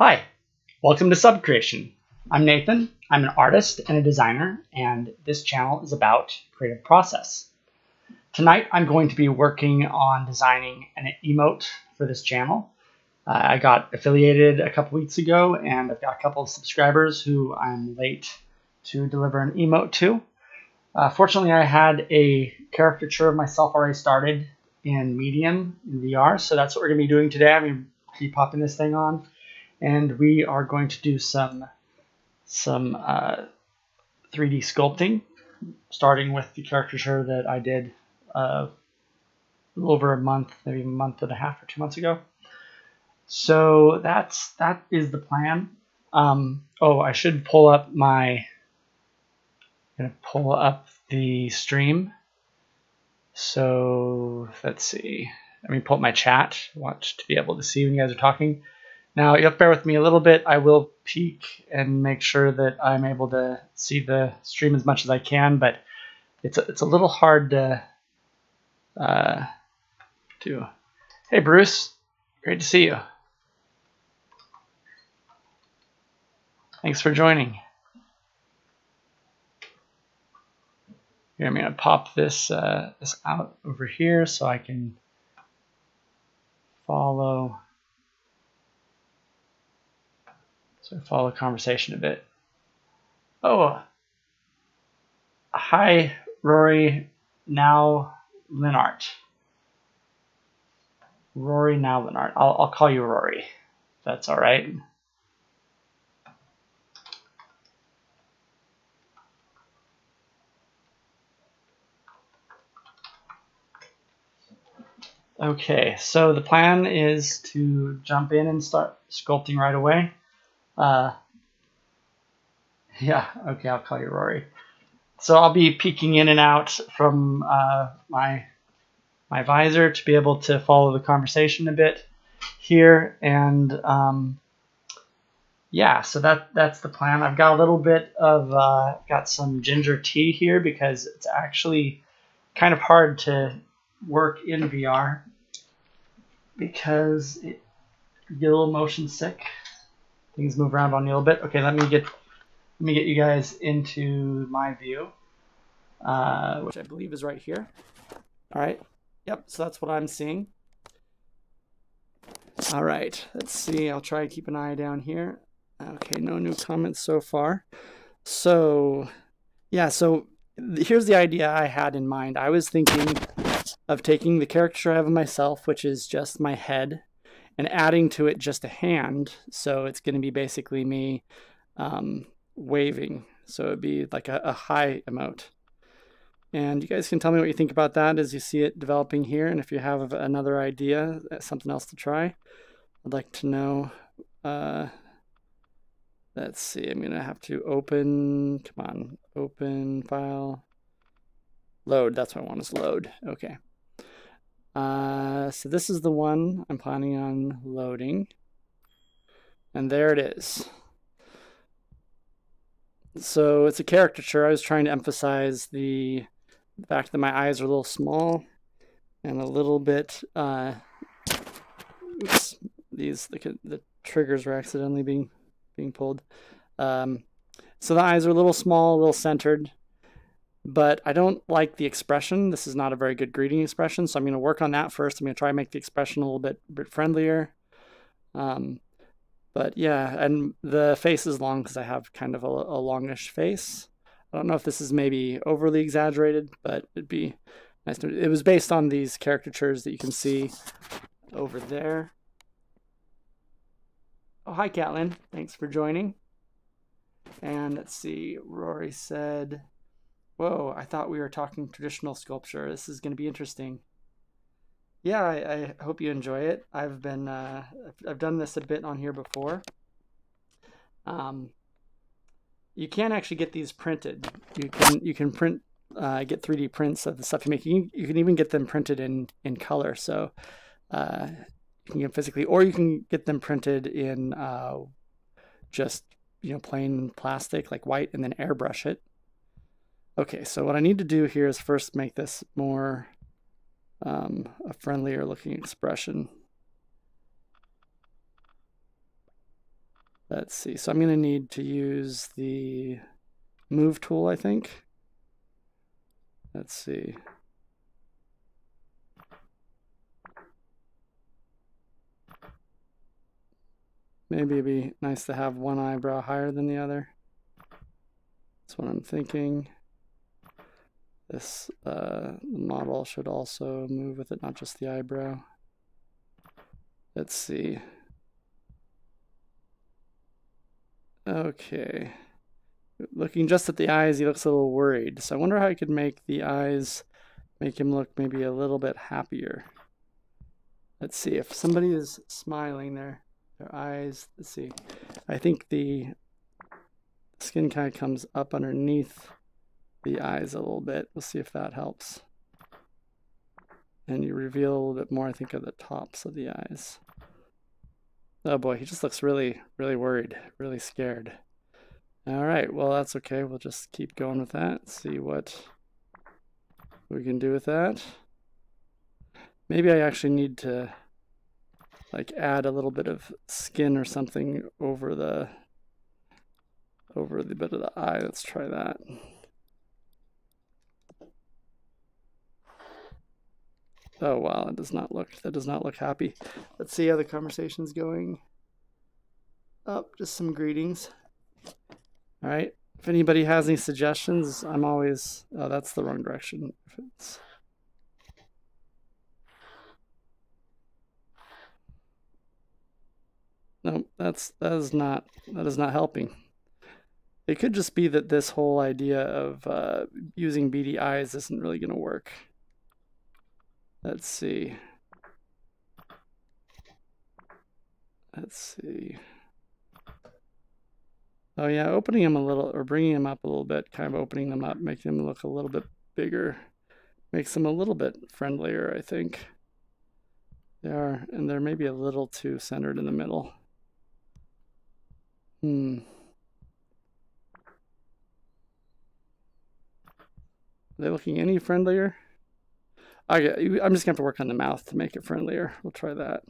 Hi, welcome to Subcreation. I'm Nathan. I'm an artist and a designer, and this channel is about creative process. Tonight, I'm going to be working on designing an emote for this channel. I got affiliated a couple weeks ago, and I've got a couple of subscribers who I'm late to deliver an emote to. Fortunately, I had a caricature of myself already started in Medium in VR, so that's what we're going to be doing today. I'm going to be popping this thing on. And we are going to do some 3D sculpting, starting with the caricature that I did a little over a month, maybe a month and a half or 2 months ago. So that is the plan. I should pull up the stream. So let's see. Let me pull up my chat, to be able to see when you guys are talking. Now, you have to bear with me a little bit. I will peek and make sure that I'm able to see the stream as much as I can, but it's a little hard to do. Hey, Bruce. Great to see you. Thanks for joining. Here, I'm going to pop this out over here so I can follow the conversation a bit. Oh, hi, Rory. Now Linart. Rory now Linart. I'll call you Rory. If that's all right. Okay, so the plan is to jump in and start sculpting right away. Yeah, okay, I'll call you Rory. So I'll be peeking in and out from my visor to be able to follow the conversation a bit here, and yeah, so that's the plan. I've got a little bit of got some ginger tea here because it's actually kind of hard to work in VR because you get a little motion sick. Things move around on you a little bit. Okay, let me get you guys into my view, which I believe is right here. All right. Yep. So that's what I'm seeing. All right. Let's see. I'll try to keep an eye down here. Okay. No new comments so far. So yeah. So here's the idea I had in mind. I was thinking of taking the caricature I have of myself, which is just my head, and adding to it just a hand. So it's going to be basically me waving. So it'd be like a hi emote. And you guys can tell me what you think about that as you see it developing here. And if you have another idea, something else to try, I'd like to know. Let's see, I'm going to have to open, come on, open file, load. That's what I want is load. Okay. So this is the one I'm planning on loading. And there it is. So it's a caricature. I was trying to emphasize the fact that my eyes are a little small and a little bit, oops, the triggers were accidentally being pulled. So the eyes are a little small, a little centered, but I don't like the expression. This is not a very good greeting expression, so I'm going to work on that first. I'm going to try to make the expression a little bit friendlier. But yeah, and the face is long because I have kind of a longish face. I don't know if this is maybe overly exaggerated, but it'd be nice to. It was based on these caricatures that you can see over there. Oh, hi, Catlin. Thanks for joining. And let's see, Rory said, whoa, I thought we were talking traditional sculpture. This is going to be interesting. Yeah, I hope you enjoy it. I've done this a bit on here before. You can actually get these printed. You can print get 3D prints of the stuff you make. You can even get them printed in color. So you can get physically, or you can get them printed in just plain plastic like white, and then airbrush it. Okay, so what I need to do here is first make this more a friendlier looking expression. Let's see. So I'm going to need to use the move tool, I think. Let's see. Maybe it'd be nice to have one eyebrow higher than the other. That's what I'm thinking. This model should also move with it, not just the eyebrow. Let's see. Okay. Looking just at the eyes, he looks a little worried. So I wonder how I could make the eyes make him look maybe a little bit happier. Let's see, if somebody is smiling, their eyes, let's see. I think the skin kind of comes up underneath the eyes a little bit. We'll see if that helps. And you reveal a little bit more, I think, of the tops of the eyes. Oh boy, he just looks really, really worried, really scared. All right, well, that's okay. We'll just keep going with that, see what we can do with that. Maybe I actually need to like add a little bit of skin or something over the bit of the eye. Let's try that. Oh wow, that does not look happy. Let's see how the conversation's going. Oh, just some greetings. All right. If anybody has any suggestions, I'm always. Oh, that's the wrong direction. If it's. No, that is not helping. It could just be that this whole idea of using beady eyes isn't really going to work. Let's see. Let's see. Oh yeah, opening them a little, or bringing them up a little bit, kind of opening them up, making them look a little bit bigger, makes them a little bit friendlier, I think. They are, and they're maybe a little too centered in the middle. Are they looking any friendlier? Okay, I'm just gonna have to work on the mouth to make it friendlier. We'll try that.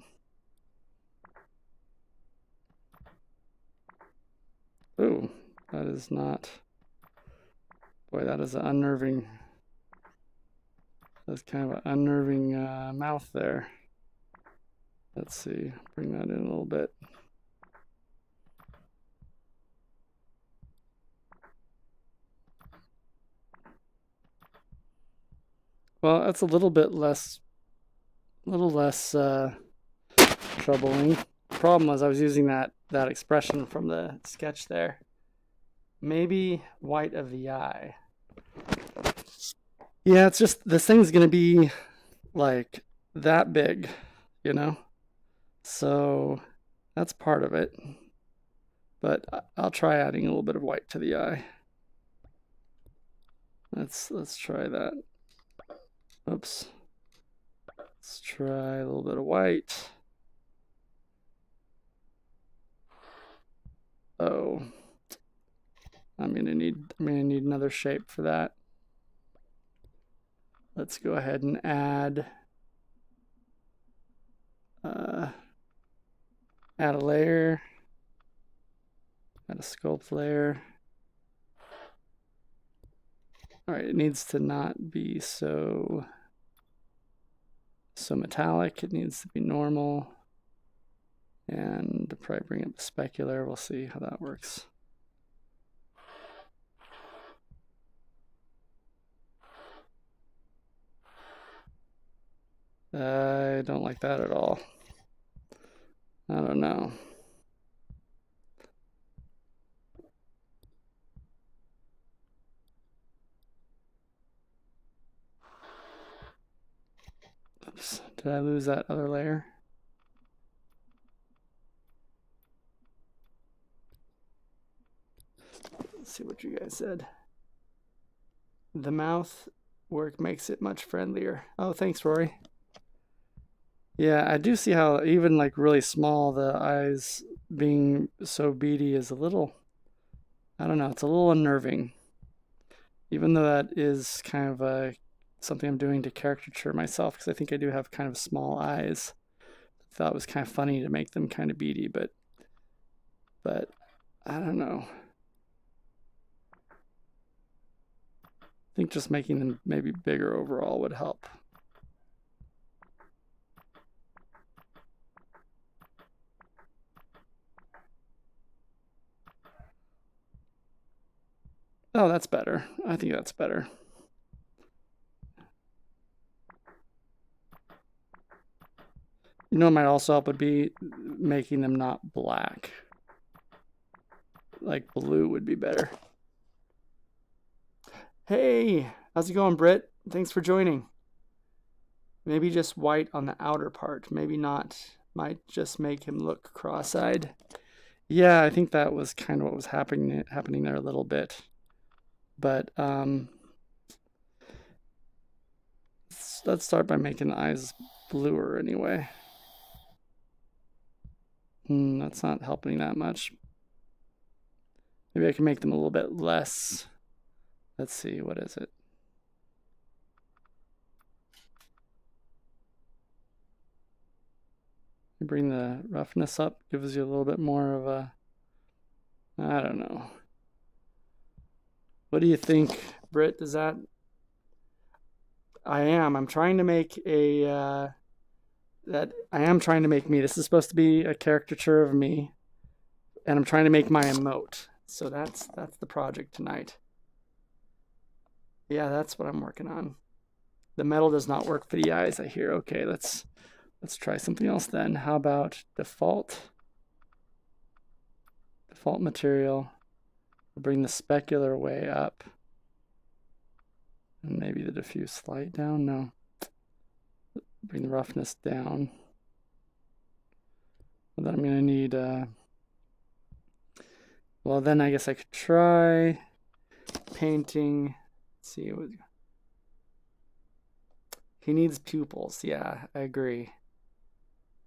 Ooh, that is not. Boy, that is an unnerving. That's kind of an unnerving mouth there. Let's see, bring that in a little bit. Well, that's a little less troubling. Problem was I was using that expression from the sketch there. Maybe white of the eye. Yeah, it's just this thing's gonna be like that big, you know? So that's part of it. But I'll try adding a little bit of white to the eye. Let's try that. Oops. Let's try a little bit of white. Oh, I'm gonna need another shape for that. Let's go ahead and add a layer, add a sculpt layer. All right, it needs to not be so metallic. It needs to be normal. And probably bring up the specular. We'll see how that works. I don't like that at all. I don't know. Oops, did I lose that other layer? Let's see what you guys said. The mouth work makes it much friendlier. Oh, thanks, Rory. Yeah, I do see how even like really small, the eyes being so beady is a little, I don't know, it's a little unnerving. Even though that is kind of something I'm doing to caricature myself, because I think I do have kind of small eyes. I thought it was kind of funny to make them kind of beady, but but I don't know. I think just making them maybe bigger overall would help. Oh, that's better. I think that's better. You know what might also help would be making them not black. Like blue would be better. Hey, how's it going, Britt? Thanks for joining. Maybe just white on the outer part. Maybe not. Might just make him look cross-eyed. Yeah, I think that was kind of what was happening there a little bit. But let's start by making the eyes bluer anyway. That's not helping that much. Maybe I can make them a little bit less. Let's see, what is it? Bring the roughness up, gives you a little bit more of a, I don't know. What do you think, Britt? Does that? I'm trying to make a, me. This is supposed to be a caricature of me, and I'm trying to make my emote. So that's the project tonight. Yeah, that's what I'm working on. The metal does not work for the eyes, I hear. Okay, let's try something else then. How about default material? We'll bring the specular way up. And maybe the diffuse light down. No. Bring the roughness down. Well, then I'm going to need well, then I guess I could try painting. Let's see. He needs pupils. Yeah, I agree.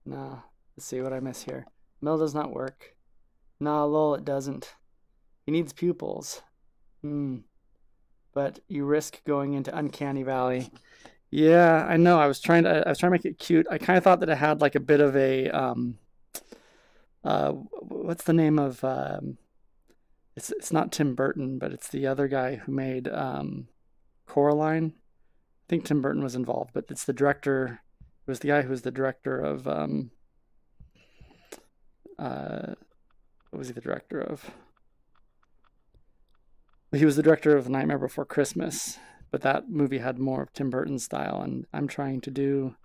No. Let's see what I miss here. Mill does not work. Nah, lol, it doesn't. He needs pupils. But you risk going into Uncanny Valley. Yeah, I know. I was trying to make it cute. I kind of thought that it had like a bit of a what's the name of it's not Tim Burton, but it's the other guy who made Coraline. I think Tim Burton was involved, but it's the director. It was the guy who was the director of what was he the director of? He was the director of Nightmare Before Christmas, but that movie had more of Tim Burton's style, and I'm trying to do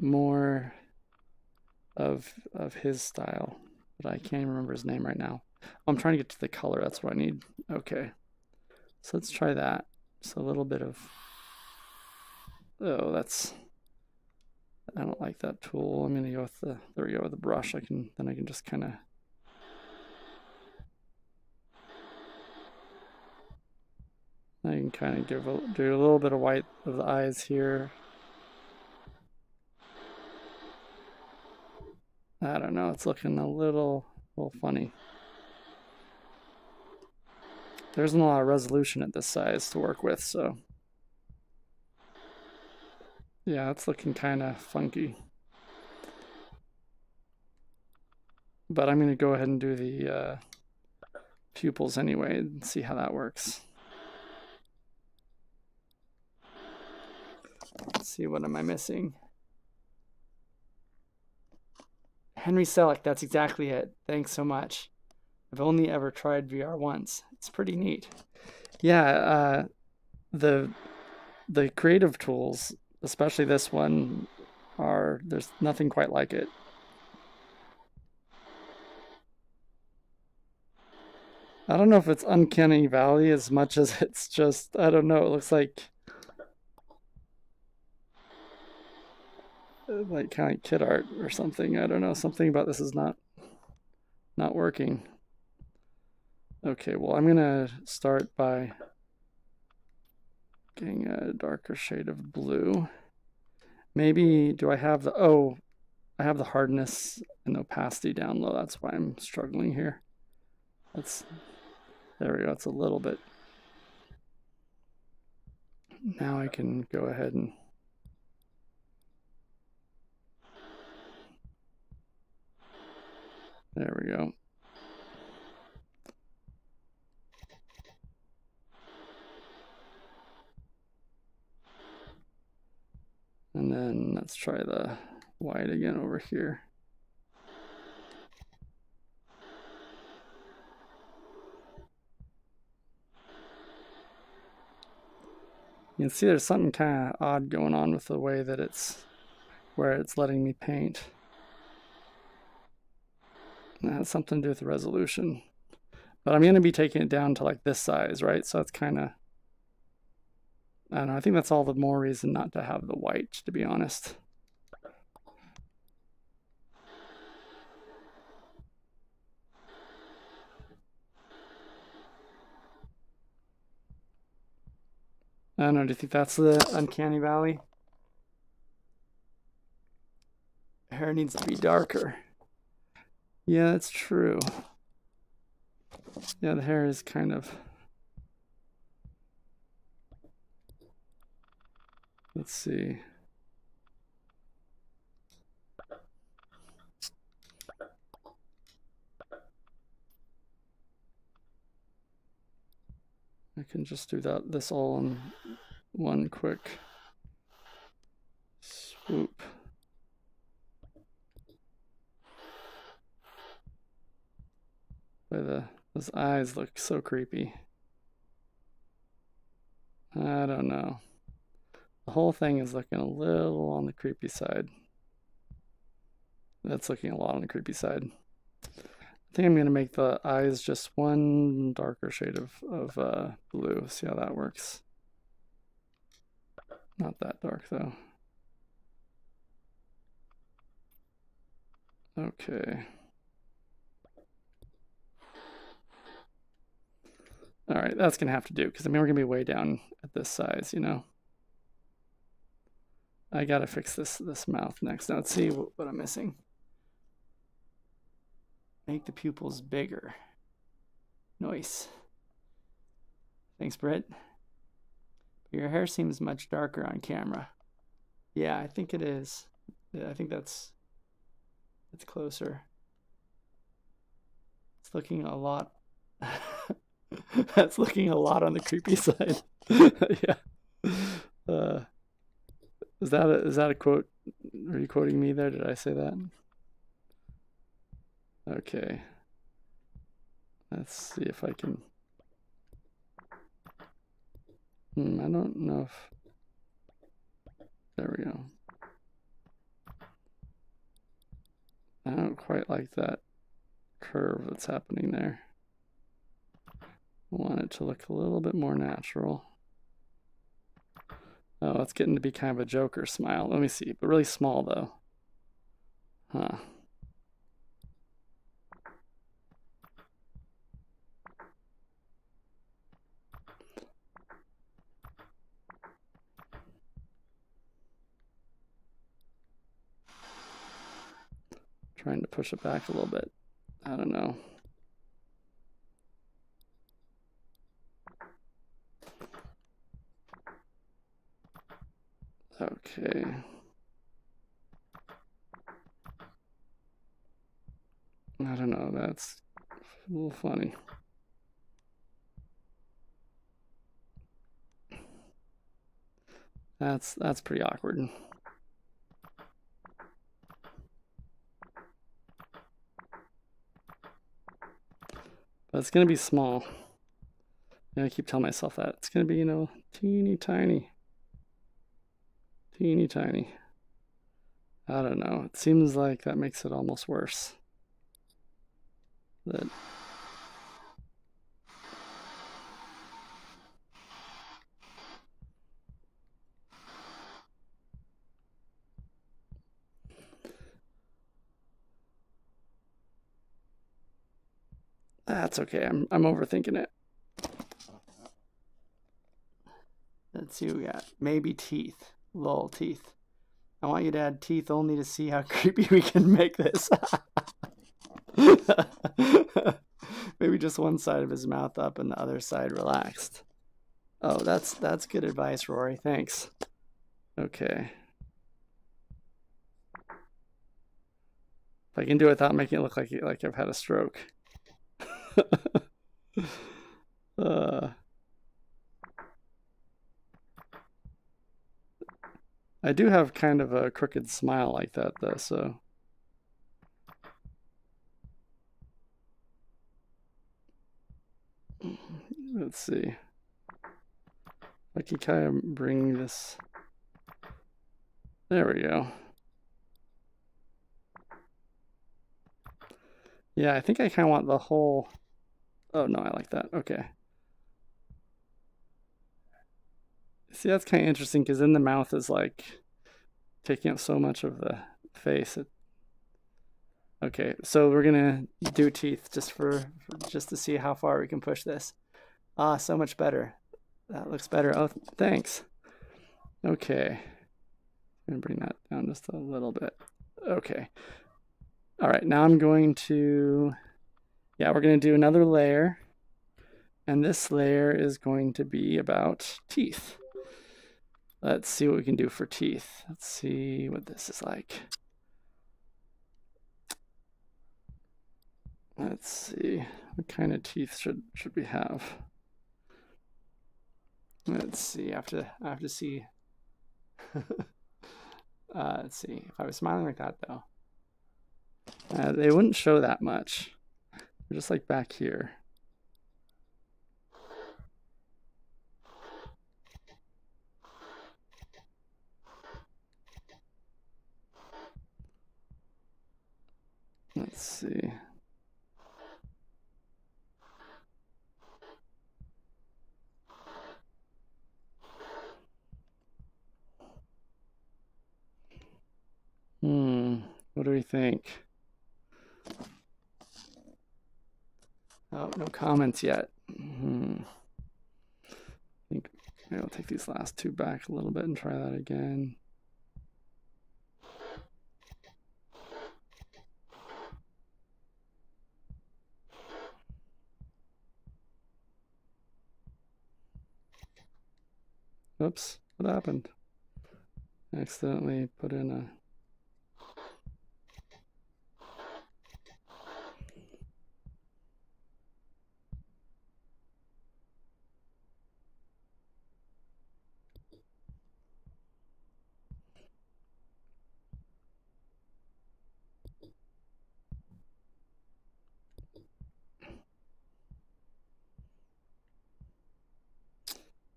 more of his style, but I can't even remember his name right now. I'm trying to get to the color. That's what I need. Okay, so let's try that. Just a little bit of. Oh, that's. I don't like that tool. I'm gonna go with the. There we go with the brush. I can just kind of. I can kind of do a little bit of white of the eyes here. I don't know. It's looking a little funny. There isn't a lot of resolution at this size to work with, so yeah, it's looking kind of funky. But I'm going to go ahead and do the pupils anyway and see how that works. Let's see, what am I missing? Henry Selick, that's exactly it. Thanks so much. I've only ever tried VR once. It's pretty neat. Yeah, the creative tools, especially this one, there's nothing quite like it. I don't know if it's Uncanny Valley as much as it's just, I don't know, it looks like kind of kid art or something. I don't know, something about this is not working. Okay, well, I'm gonna start by getting a darker shade of blue. Maybe, do I have the, oh, I have the hardness and opacity down low. That's why I'm struggling here. There we go, it's a little bit. Now I can go ahead and there we go. And then let's try the white again over here. You can see there's something kind of odd going on with the way that where it's letting me paint. And that has something to do with the resolution. But I'm going to be taking it down to like this size, right? So it's kind of, I don't know, I think that's all the more reason not to have the white, to be honest. I don't know, do you think that's the uncanny valley? Hair needs to be darker. Yeah, that's true. Yeah, the hair is kind of... Let's see. I can just do this all in one quick swoop. Those eyes look so creepy. I don't know. The whole thing is looking a little on the creepy side. That's looking a lot on the creepy side. I think I'm going to make the eyes just one darker shade of blue. See how that works. Not that dark though. Okay. All right, that's going to have to do, because I mean, we're going to be way down at this size, you know. I got to fix this mouth next. Now let's see what I'm missing. Make the pupils bigger. Nice. Thanks, Britt. Your hair seems much darker on camera. Yeah, I think it is. Yeah, I think that's closer. It's looking a lot. That's looking a lot on the creepy side. Yeah. Is that a quote? Are you quoting me there? Did I say that? Okay. Let's see if I can. I don't know if. There we go. I don't quite like that curve that's happening there. I want it to look a little bit more natural. Oh, it's getting to be kind of a Joker smile. Let me see, but really small though. Huh. Trying to push it back a little bit. I don't know. Okay. I don't know, that's a little funny. That's pretty awkward. But it's gonna be small. And I keep telling myself that. It's gonna be, you know, teeny tiny. Teeny tiny. I don't know. It seems like that makes it almost worse. That's okay. I'm overthinking it. Let's see what we got. Maybe teeth. Lol, teeth. I want you to add teeth only to see how creepy we can make this. Maybe just one side of his mouth up and the other side relaxed. Oh, that's good advice, Rory. Thanks. Okay. If I can do it without making it look like I've had a stroke. I do have kind of a crooked smile like that though, so. Let's see. I can kind of bring this. There we go. Yeah, I think I kind of want the whole. Oh no, I like that. Okay. See, that's kind of interesting because then the mouth is like taking up so much of the face. Okay, so we're gonna do teeth just to see how far we can push this. Ah, so much better. That looks better. Oh, thanks. Okay. I'm gonna bring that down just a little bit. Okay. All right, now I'm going to, we're gonna do another layer. And this layer is going to be about teeth. Let's see what we can do for teeth. Let's see what this is like. Let's see, what kind of teeth should we have? Let's see, I have to see. Let's see, if I was smiling like that though, they wouldn't show that much. They're just like back here. Let's see. What do we think? Oh, no comments yet. I think maybe I'll take these last two back a little bit and try that again. Oops, what happened? I accidentally put in a...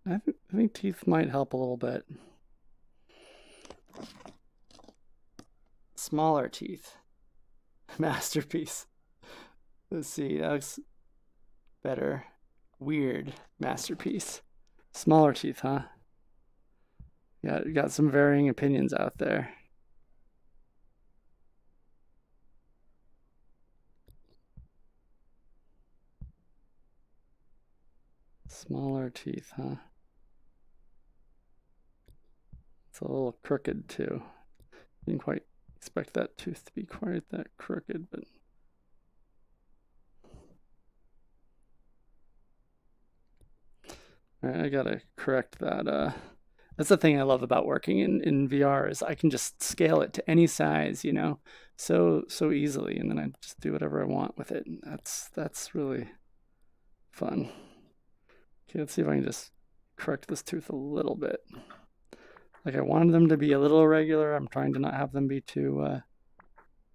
I think teeth might help a little bit. Smaller teeth. Masterpiece. Let's see, that looks better. Weird. Masterpiece. Smaller teeth, huh? Yeah, you got some varying opinions out there. Smaller teeth, huh? It's a little crooked too. Didn't quite expect that tooth to be quite that crooked, but all right, I gotta correct that. That's the thing I love about working in VR is I can just scale it to any size, you know, so easily, and then I just do whatever I want with it. And that's really fun. Okay, let's see if I can just correct this tooth a little bit. Like I wanted them to be a little irregular. I'm trying to not have them be too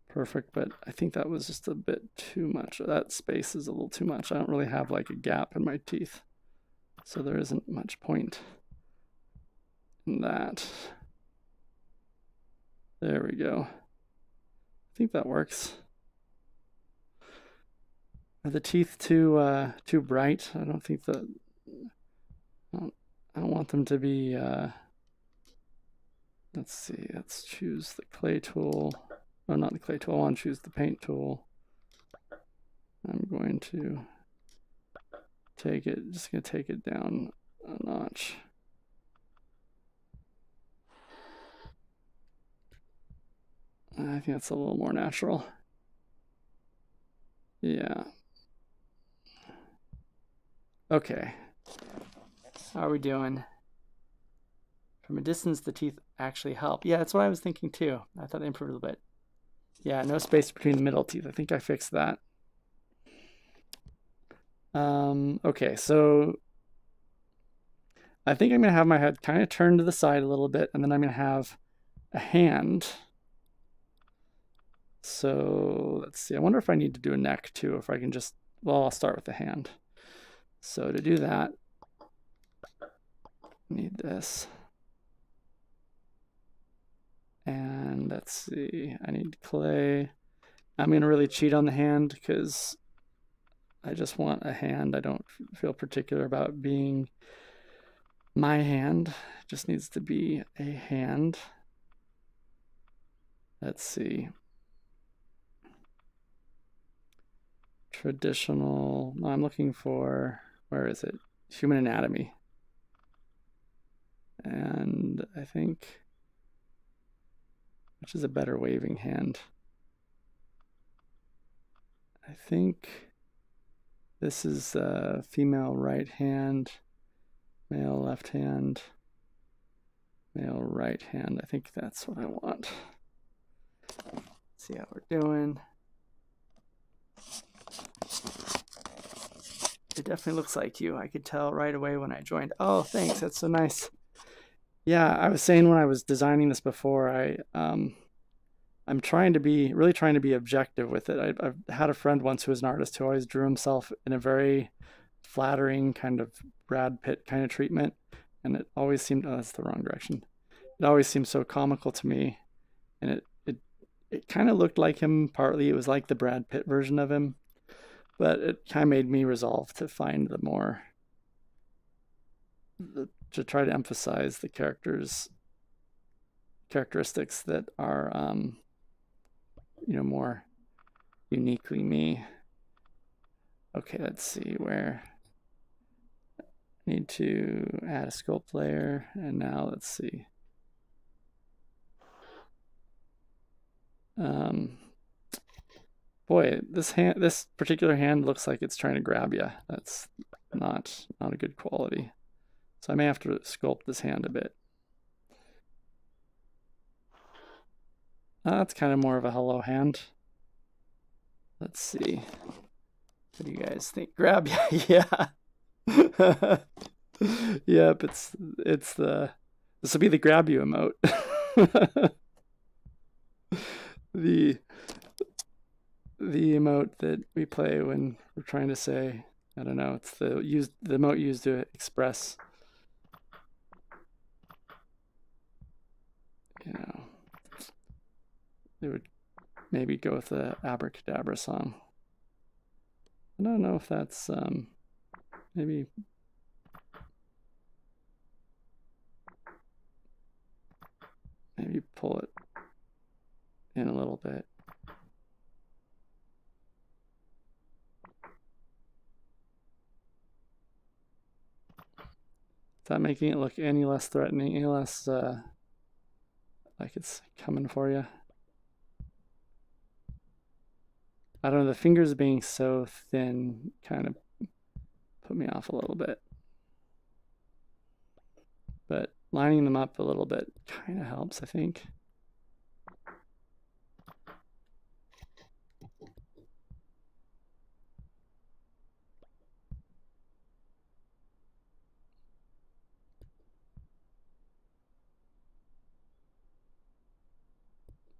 perfect, but I think that was just a bit too much. That space is a little too much. I don't really have like a gap in my teeth, so there isn't much point in that. There we go. I think that works. Are the teeth too bright? I don't think that. I don't want them to be. Let's see. Let's choose the clay tool. Oh, not the clay tool. I want to choose the paint tool. I'm going to take it. Just gonna take it down a notch. I think that's a little more natural. Yeah. Okay. How are we doing? From a distance, the teeth actually help. Yeah, that's what I was thinking too. I thought they improved a little bit. Yeah, no space between the middle teeth. I think I fixed that. Okay, so I think I'm going to have my head kind of turned to the side a little bit, and then I'm going to have a hand. So let's see. I wonder if I need to do a neck too, if I can just, well, I'll start with the hand. So to do that, I need this. And let's see, I need clay. I'm going to really cheat on the hand because I just want a hand. I don't feel particular about being my hand. It just needs to be a hand. Let's see. Traditional, no, I'm looking for, where is it? Human anatomy. And I think, which is a better waving hand? I think this is female right hand, male left hand, male right hand. I think that's what I want. Let's see how we're doing. It definitely looks like you. I could tell right away when I joined. Oh, thanks. That's so nice. Yeah, I was saying when I was designing this before, I'm really trying to be objective with it. I've had a friend once who was an artist who always drew himself in a very flattering kind of Brad Pitt kind of treatment, and it always seemed, oh, that's the wrong direction. It always seemed so comical to me, and it kind of looked like him. Partly it was like the Brad Pitt version of him, but it kind of made me resolve to find to try to emphasize the characteristics that are more uniquely me. Okay, let's see where I need to add a sculpt layer, and now let's see. Boy, this particular hand looks like it's trying to grab you. That's not a good quality. So I may have to sculpt this hand a bit. That's kind of more of a hello hand. Let's see. What do you guys think? Grab you? Yeah. Yep, this will be the grab you emote. the emote that we play when we're trying to say, I don't know, it's the emote used to express, it would maybe go with the Abracadabra song. I don't know if that's maybe pull it in a little bit. Is that making it look any less threatening, any less like it's coming for you? I don't know, the fingers being so thin kind of put me off a little bit. But lining them up a little bit kind of helps, I think.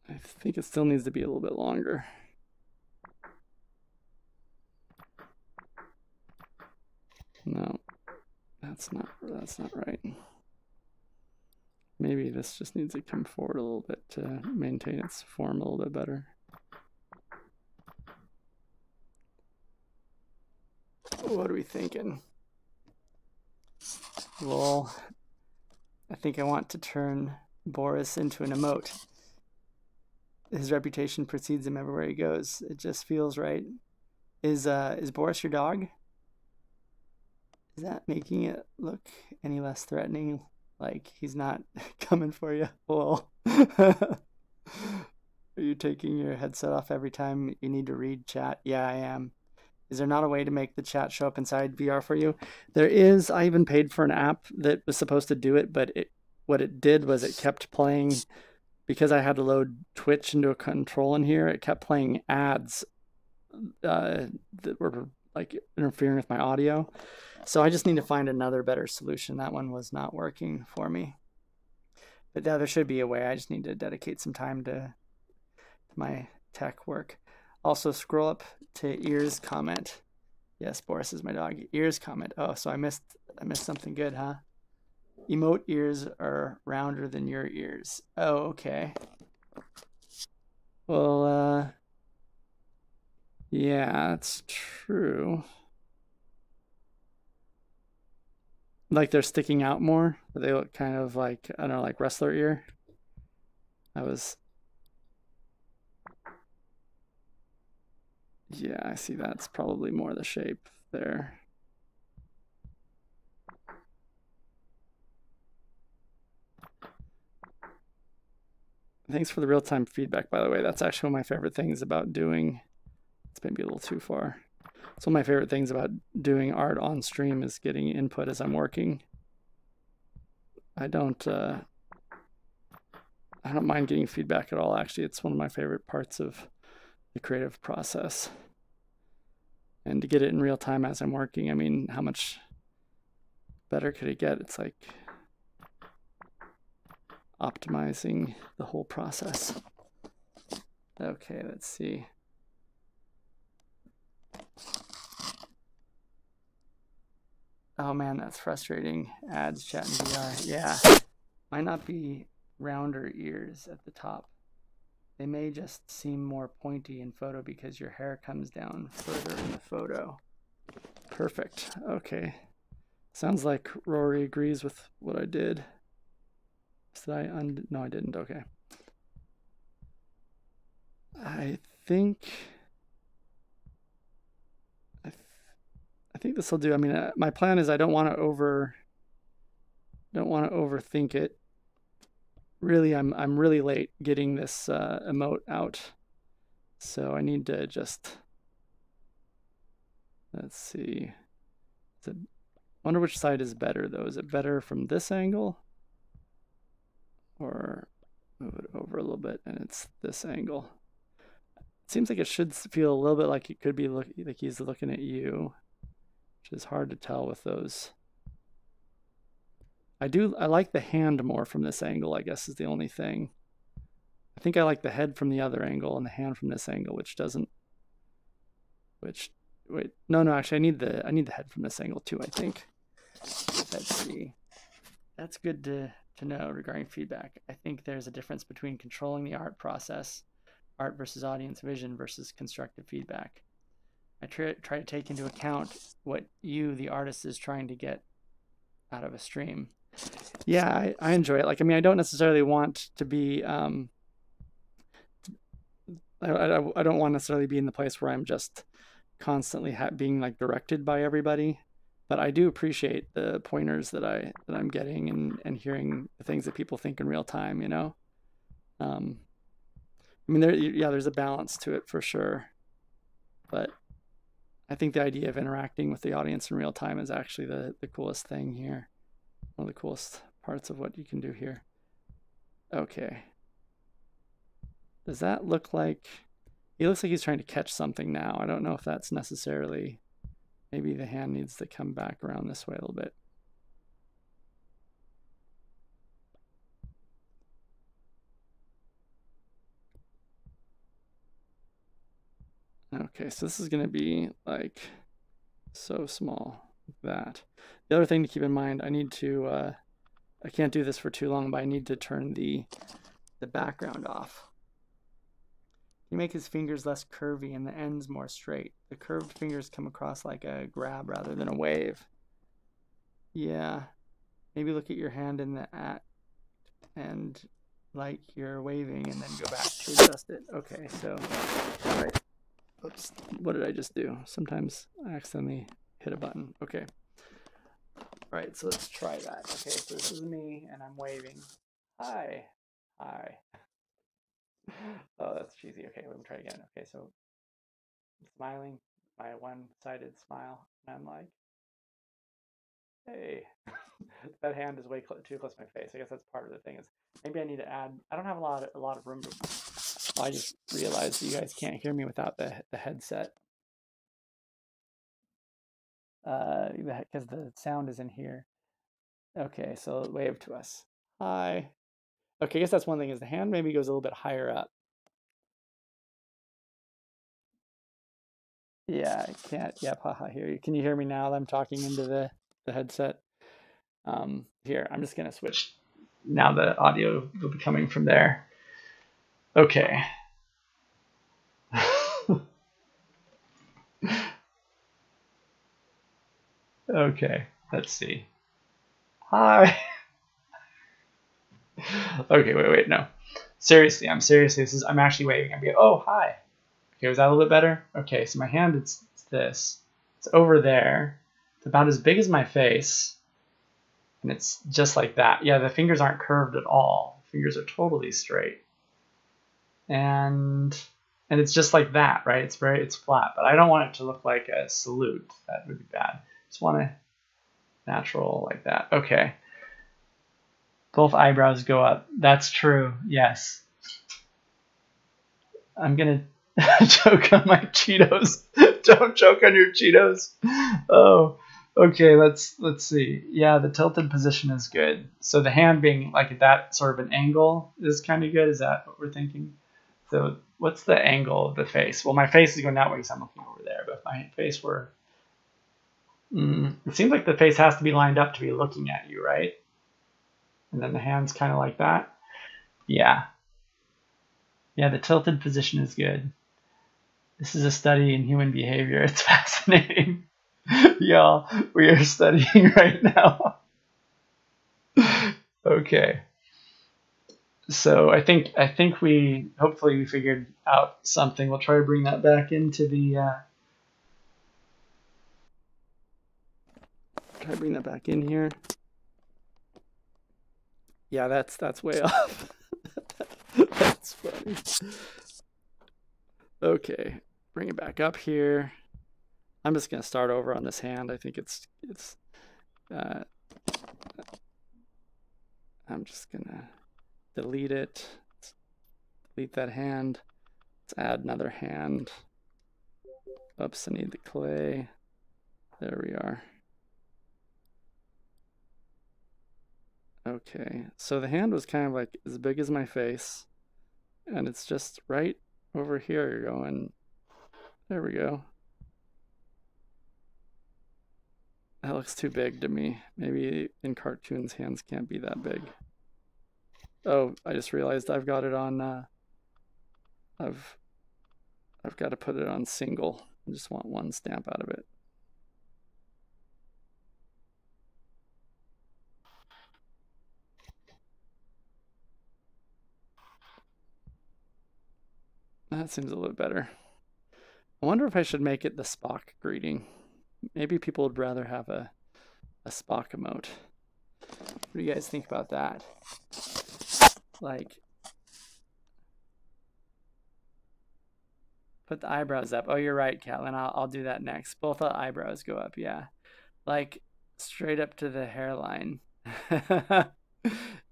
I think it still needs to be a little bit longer. No, that's not right. Maybe this just needs to come forward a little bit to maintain its form a little bit better. What are we thinking? Well, I think I want to turn Boris into an emote. His reputation precedes him everywhere he goes. It just feels right. Is Boris your dog? Is that making it look any less threatening? Like he's not coming for you? Well, are you taking your headset off every time you need to read chat? Yeah, I am. Is there not a way to make the chat show up inside VR for you? There is. I even paid for an app that was supposed to do it, but what it did was it kept playing, because I had to load Twitch into a control in here, it kept playing ads that were like interfering with my audio. So I just need to find another better solution. That one was not working for me. But yeah, there should be a way. I just need to dedicate some time to my tech work. Also, scroll up to Ears comment. Yes, Boris is my dog. Ears comment. Oh, so I missed something good, huh? Emote ears are rounder than your ears. Oh, okay. Well, yeah, that's true. Like they're sticking out more. They look kind of like, I don't know, like wrestler ear. Yeah, I see that's probably more the shape there. Thanks for the real-time feedback, by the way. That's actually one of my favorite things about doing. It's maybe a little too far. It's one of my favorite things about doing art on stream is getting input as I'm working. I don't mind getting feedback at all. Actually, it's one of my favorite parts of the creative process. And to get it in real time as I'm working, I mean, how much better could it get? It's like optimizing the whole process. Okay, let's see. Oh man, that's frustrating. Ads, chat, and VR. Yeah, might not be rounder ears at the top. They may just seem more pointy in photo because your hair comes down further in the photo. Perfect. Okay. Sounds like Rory agrees with what I did. Did I no, I didn't. Okay. I think this will do. I mean, my plan is I don't want to overthink it. Really, I'm really late getting this emote out, so I need to just, let's see. I wonder which side is better though. Is it better from this angle, or move it over a little bit and it's this angle? It seems like it should feel a little bit like it could be like he's looking at you, which is hard to tell with those. I like the hand more from this angle, I guess, is the only thing. I think I like the head from the other angle and the hand from this angle, wait, no, actually I need the head from this angle too, I think. Let's see. That's good to know regarding feedback. I think there's a difference between controlling the art process, art versus audience vision versus constructive feedback. I try to take into account what you, the artist, is trying to get out of a stream. Yeah, I enjoy it. Like, I mean, I don't necessarily want to be, I don't want to necessarily be in the place where I'm just constantly being like directed by everybody, but I do appreciate the pointers that I'm getting and hearing the things that people think in real time, you know? I mean, there's a balance to it for sure, but I think the idea of interacting with the audience in real time is actually the coolest thing here. One of the coolest parts of what you can do here. Okay. Does that look like, he looks like he's trying to catch something now. I don't know if that's necessarily, maybe the hand needs to come back around this way a little bit. Okay, so this is going to be like so small, that. The other thing to keep in mind, I need to, I can't do this for too long, but I need to turn the background off. You make his fingers less curvy and the ends more straight. The curved fingers come across like a grab rather than a wave. Yeah, maybe look at your hand in the act and like you're waving and then go back to adjust it. Okay, so, all right. Oops, what did I just do? Sometimes I accidentally hit a button. Okay. All right, so let's try that. Okay, so this is me and I'm waving. Hi. Hi. Oh, that's cheesy. Okay, let me try again. Okay, so I'm smiling, my one-sided smile, and I'm like, hey. That hand is way too close to my face. I guess that's part of the thing, is maybe I need to add, I don't have a lot of room to, oh, I just realized you guys can't hear me without the headset. because the sound is in here. Okay, so wave to us. Hi. Okay, I guess that's one thing, is the hand maybe goes a little bit higher up. Yeah, I can't. Yep, haha, hear you. Can you hear me now that I'm talking into the headset? Here, I'm just gonna switch. Now the audio will be coming from there. Okay. Okay, let's see. Hi. Okay, wait, no. Seriously, I'm seriously, I'm actually waving. I'm going, oh, hi. Okay, was that a little bit better? Okay, so my hand, it's this. It's over there. It's about as big as my face. And it's just like that. Yeah, the fingers aren't curved at all. The fingers are totally straight. And it's just like that, right? It's flat. But I don't want it to look like a salute. That would be bad. Just want to natural like that. Okay. Both eyebrows go up. That's true. Yes. I'm gonna choke on my Cheetos. Don't choke on your Cheetos. Oh, okay. Let's see. Yeah, the tilted position is good. So the hand being like at that sort of an angle is kind of good. Is that what we're thinking? So what's the angle of the face? Well, my face is going that way because I'm looking over there. But if my face were, it seems like the face has to be lined up to be looking at you, right? And then the hand's kind of like that. Yeah. Yeah, the tilted position is good. This is a study in human behavior. It's fascinating. Y'all, we are studying right now. Okay. So I think hopefully we figured out something. We'll try to bring that back into the try to bring that back in here. Yeah, that's way off. That's funny. Okay, bring it back up here. I'm just gonna start over on this hand. I think it's I'm just gonna delete it. Let's delete that hand. Let's add another hand. Oops, I need the clay. There we are. Okay, so the hand was kind of like as big as my face, and it's just right over here going. There we go. That looks too big to me. Maybe in cartoons hands can't be that big. Oh, I just realized I've got it on I've got to put it on single. I just want one stamp out of it. That seems a little better. I wonder if I should make it the Spock greeting. Maybe people would rather have a Spock emote. What do you guys think about that? Like, put the eyebrows up. Oh, you're right, Catelyn. I'll do that next. Both the eyebrows go up, yeah. Like, straight up to the hairline. If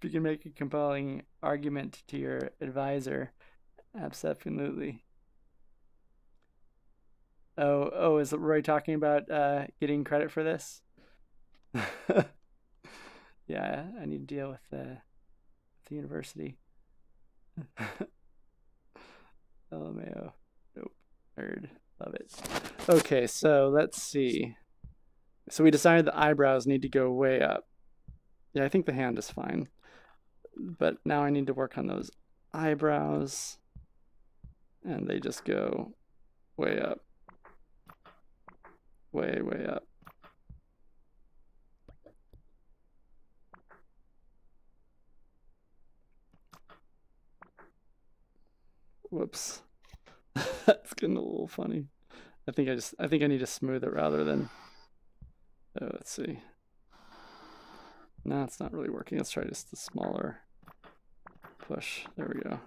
you can make a compelling argument to your advisor, absolutely. Oh, is Roy talking about getting credit for this? Yeah, I need to deal with the university. LMAO. Nope. Nerd. Love it. Okay, so let's see. So we decided the eyebrows need to go way up. Yeah, I think the hand is fine. But now I need to work on those eyebrows. And they just go way up. Way, way up. Whoops. That's getting a little funny. I think I need to smooth it rather than let's see. No, it's not really working. Let's try just a smaller push. There we go.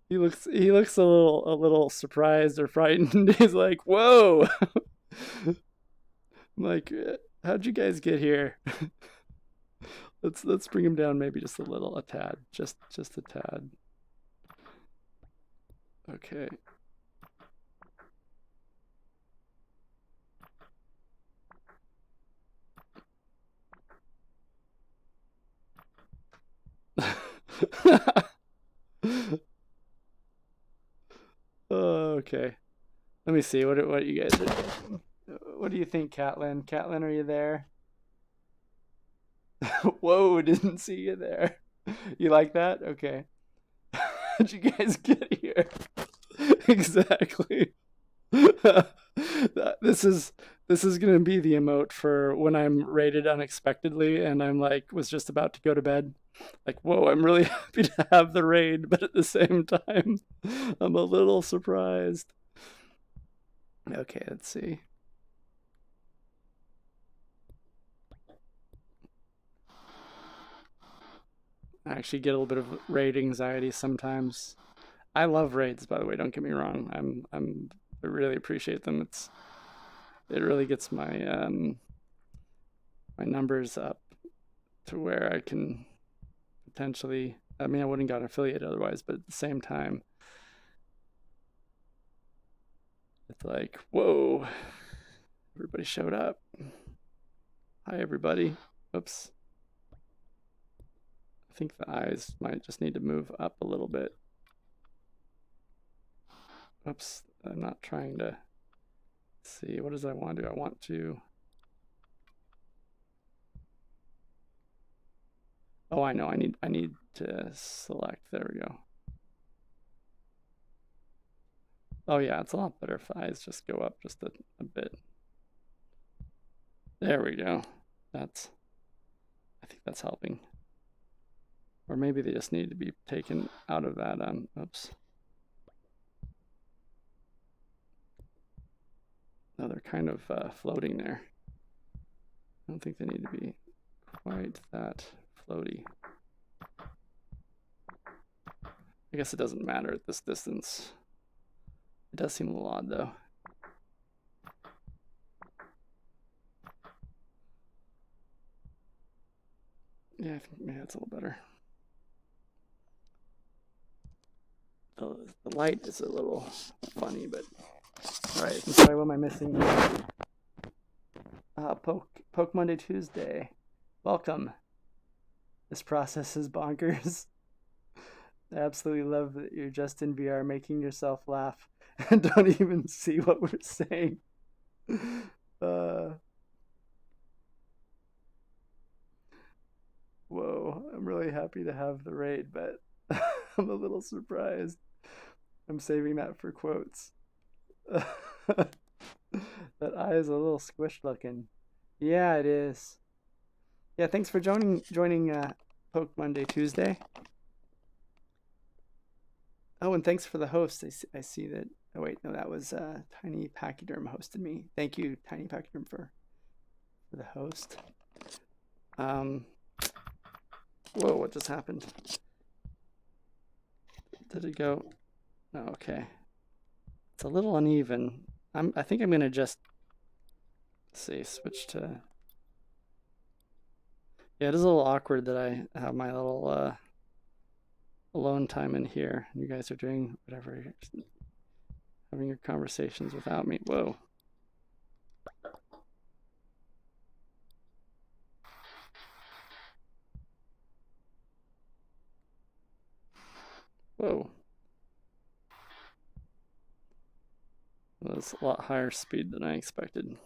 He looks a little surprised or frightened. He's like, "Whoa!" I'm like, How'd you guys get here? Let's bring him down maybe just a little, a tad, just a tad. Okay. Okay. Let me see what you guys are thinking. What do you think, Catlin? Catlin, are you there? Whoa, didn't see you there. You like that? Okay. How'd you guys get here? Exactly. This is gonna be the emote for when I'm raided unexpectedly and I'm like was just about to go to bed. Like, whoa, I'm really happy to have the raid, but at the same time, I'm a little surprised. Okay, let's see. I actually get a little bit of raid anxiety sometimes. I love raids, by the way. Don't get me wrong. I really appreciate them. It really gets my my numbers up to where I can potentially. I mean, I wouldn't got affiliated otherwise, but at the same time, it's like, whoa, everybody showed up. Hi, everybody. Oops. I think the eyes might just need to move up a little bit. Oops, I'm not trying to see. What does I want to do? I want to. Oh, I know. I need to select. There we go. Oh yeah, it's a lot better if the eyes just go up just a bit. There we go. I think that's helping. Or maybe they just need to be taken out of that. Oops. No, they're kind of floating there. I don't think they need to be quite that floaty. I guess it doesn't matter at this distance. It does seem a little odd though. Yeah, I think maybe that's a little better. The light is a little funny, but all right. I'm sorry, what am I missing? Poke Monday Tuesday. Welcome. This process is bonkers. I absolutely love that you're just in VR making yourself laugh and don't even see what we're saying. Whoa, I'm really happy to have the raid, but I'm a little surprised. I'm saving that for quotes. That eye is a little squished looking. Yeah, it is. Yeah, thanks for joining Poke Monday Tuesday. Oh, and thanks for the host. I see that. Oh wait, no, that was Tiny Pachyderm hosted me. Thank you, Tiny Pachyderm, for the host. Whoa, what just happened? Did it go? Oh, okay. It's a little uneven. I think I'm gonna just switch to. Yeah, it is a little awkward that I have my little alone time in here. You guys are doing whatever, having your conversations without me. Whoa. Whoa. That's a lot higher speed than I expected.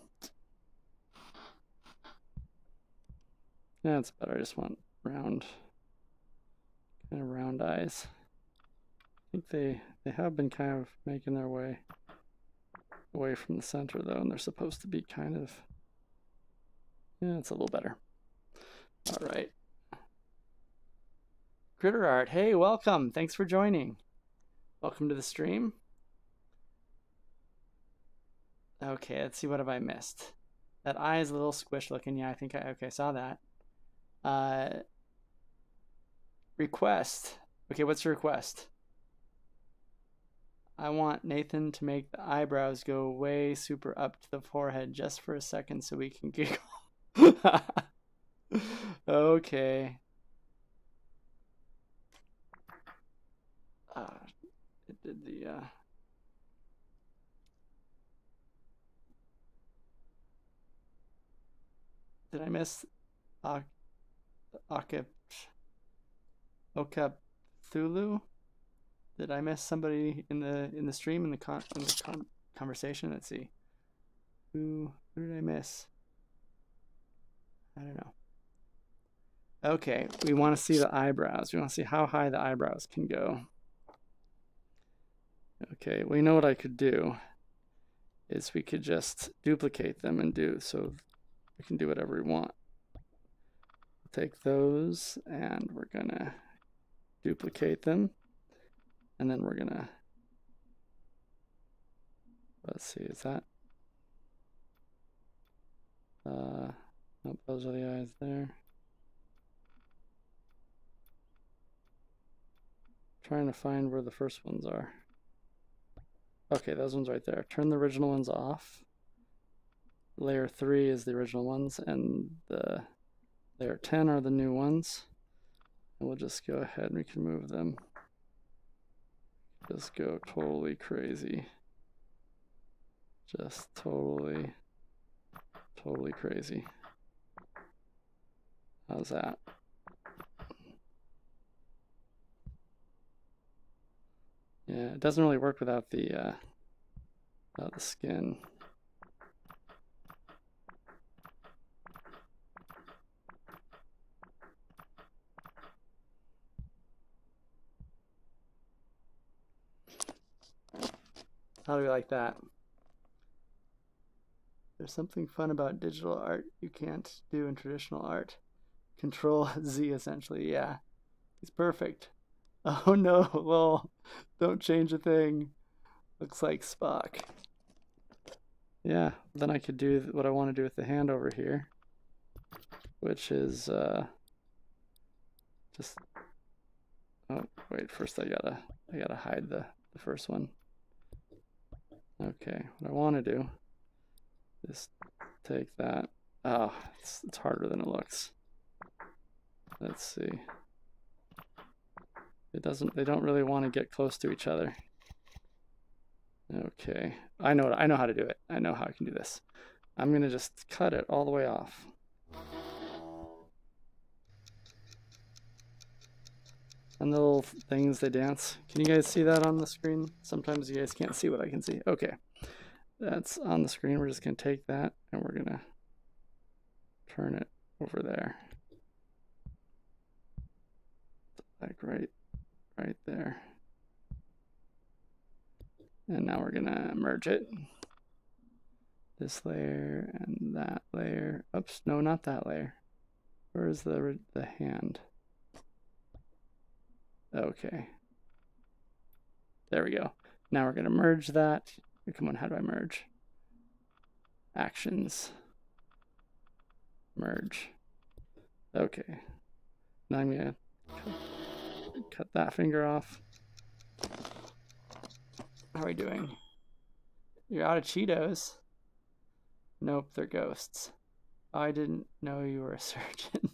Yeah, it's better. I just want round, kind of round eyes. I think they have been kind of making their way away from the center though, and they're supposed to be kind of, yeah, it's a little better. All right. Critter Art, hey, welcome. Thanks for joining. Welcome to the stream. Okay, let's see, what have I missed? That eye is a little squished looking. Yeah, I think okay, saw that. Request. Okay, what's your request? I want Nathan to make the eyebrows go way super up to the forehead just for a second so we can giggle. Okay. It did the did I miss Ok Okip Okapthulu? Did I miss somebody in the stream in the conversation? Let's see. Who did I miss? I don't know. Okay, we want to see the eyebrows. We want to see how high the eyebrows can go. Okay, we know what I could do is we could just duplicate them and do so we can do whatever we want. Take those and we're gonna duplicate them, and then we're gonna, let's see, is that nope, those are the eyes there. Trying to find where the first ones are. Okay, those ones right there. Turn the original ones off. Layer 3 is the original ones, and the layer 10 are the new ones. And we'll just go ahead and we can move them. Just go totally crazy. Just totally crazy. How's that? Yeah, it doesn't really work without the skin. How do we like that? There's something fun about digital art you can't do in traditional art. Control Z essentially, yeah. He's perfect. Oh no, lol. Don't change a thing. Looks like Spock. Yeah, then I could do what I want to do with the hand over here, which is just, oh wait, first I gotta hide the first one. Okay, what I want to do is take that. Oh, it's harder than it looks. Let's see. They don't really want to get close to each other. Okay, I know how to do it. I know how I can do this. I'm gonna just cut it all the way off. And the little things, they dance. Can you guys see that on the screen? Sometimes you guys can't see what I can see. Okay, that's on the screen. We're just gonna take that and we're gonna turn it over there. Like right there. And now we're gonna merge it. This layer and that layer. Oops, no, not that layer. Where's the hand? Okay. There we go. Now we're gonna merge that. Come on, how do I merge? Actions. Merge. Okay. Now I'm gonna cut that finger off. How are we doing? You're out of Cheetos. Nope, they're ghosts. I didn't know you were a surgeon.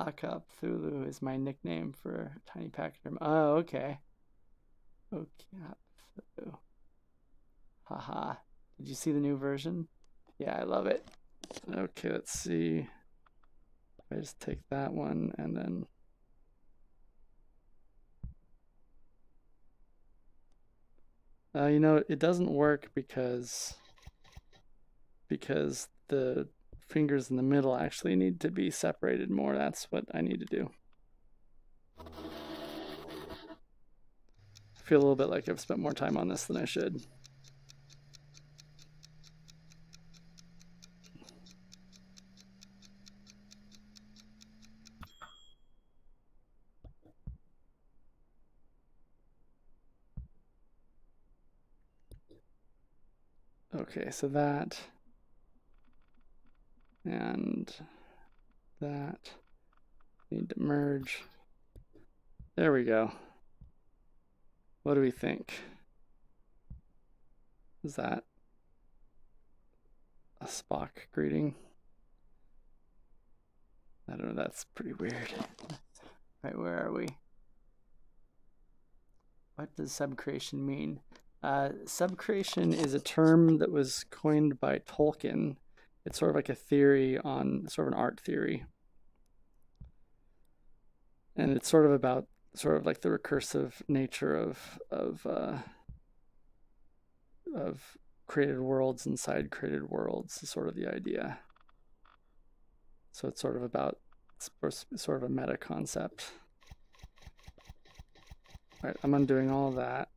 Akapthulu is my nickname for a tiny pachyderm. Oh, okay. Okapthulu. Haha. Did you see the new version? Yeah, I love it. Okay, let's see. I just take that one and then you know, it doesn't work because the fingers in the middle actually need to be separated more. That's what I need to do. I feel a little bit like I've spent more time on this than I should. Okay, so that and that need to merge. There we go. What do we think? Is that a Spock greeting. I don't know, that's pretty weird. Right, where are we? What does subcreation mean? Subcreation is a term that was coined by Tolkien. It's sort of like a theory on, sort of an art theory. And it's sort of about sort of like the recursive nature of created worlds inside created worlds is sort of the idea. So it's sort of about, it's sort of a meta concept. All right, I'm undoing all that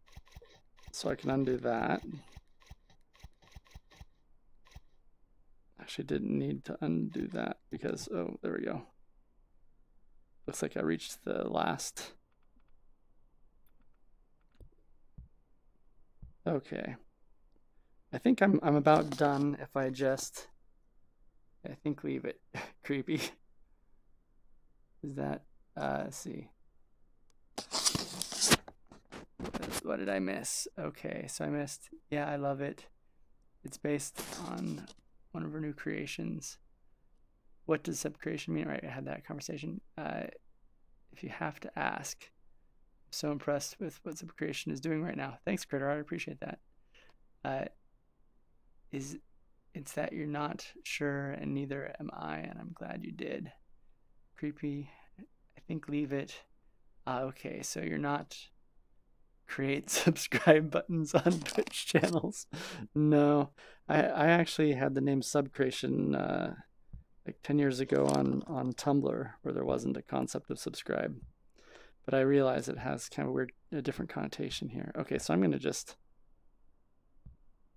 so I can undo that. Actually didn't need to undo that because, oh, there we go. Looks like I reached the last. Okay. I think I'm about done if I just, I think leave it. Creepy. Is that, let's see. What did I miss? Okay, so I missed, yeah, I love it. It's based on one of our new creations. What does subcreation mean? Right, I had that conversation. If you have to ask, I'm so impressed with what subcreation is doing right now. Thanks, Critter, I appreciate that. It's that you're not sure, and neither am I, and I'm glad you did. Creepy. I think leave it. Okay, so you're not create subscribe buttons on Twitch channels. No, I actually had the name Subcreation like 10 years ago on Tumblr, where there wasn't a concept of subscribe. But I realize it has kind of a different connotation here. Okay, so I'm going to just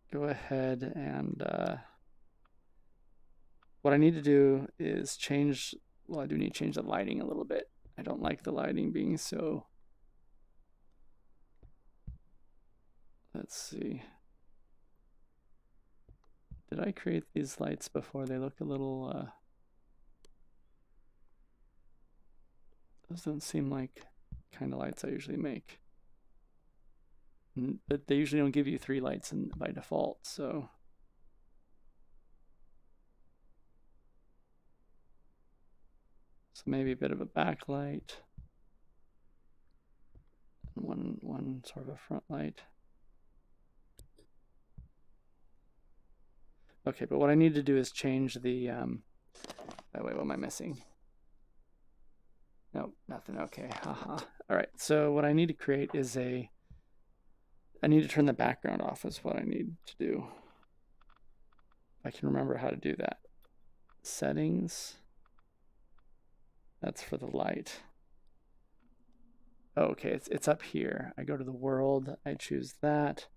go ahead and what I need to do is change, well, I do need to change the lighting a little bit. I don't like the lighting being so, let's see. Did I create these lights before? They look a little, those don't seem like kind of lights I usually make. But they usually don't give you 3 lights by default, so. So maybe a bit of a backlight. And one sort of a front light. Okay, but what I need to do is change the, wait, what am I missing? Nope, nothing, okay, haha. All right, so what I need to create is I need to turn the background off is what I need to do. I can remember how to do that. Settings, that's for the light. Oh, okay, it's up here. I go to the world, I choose that,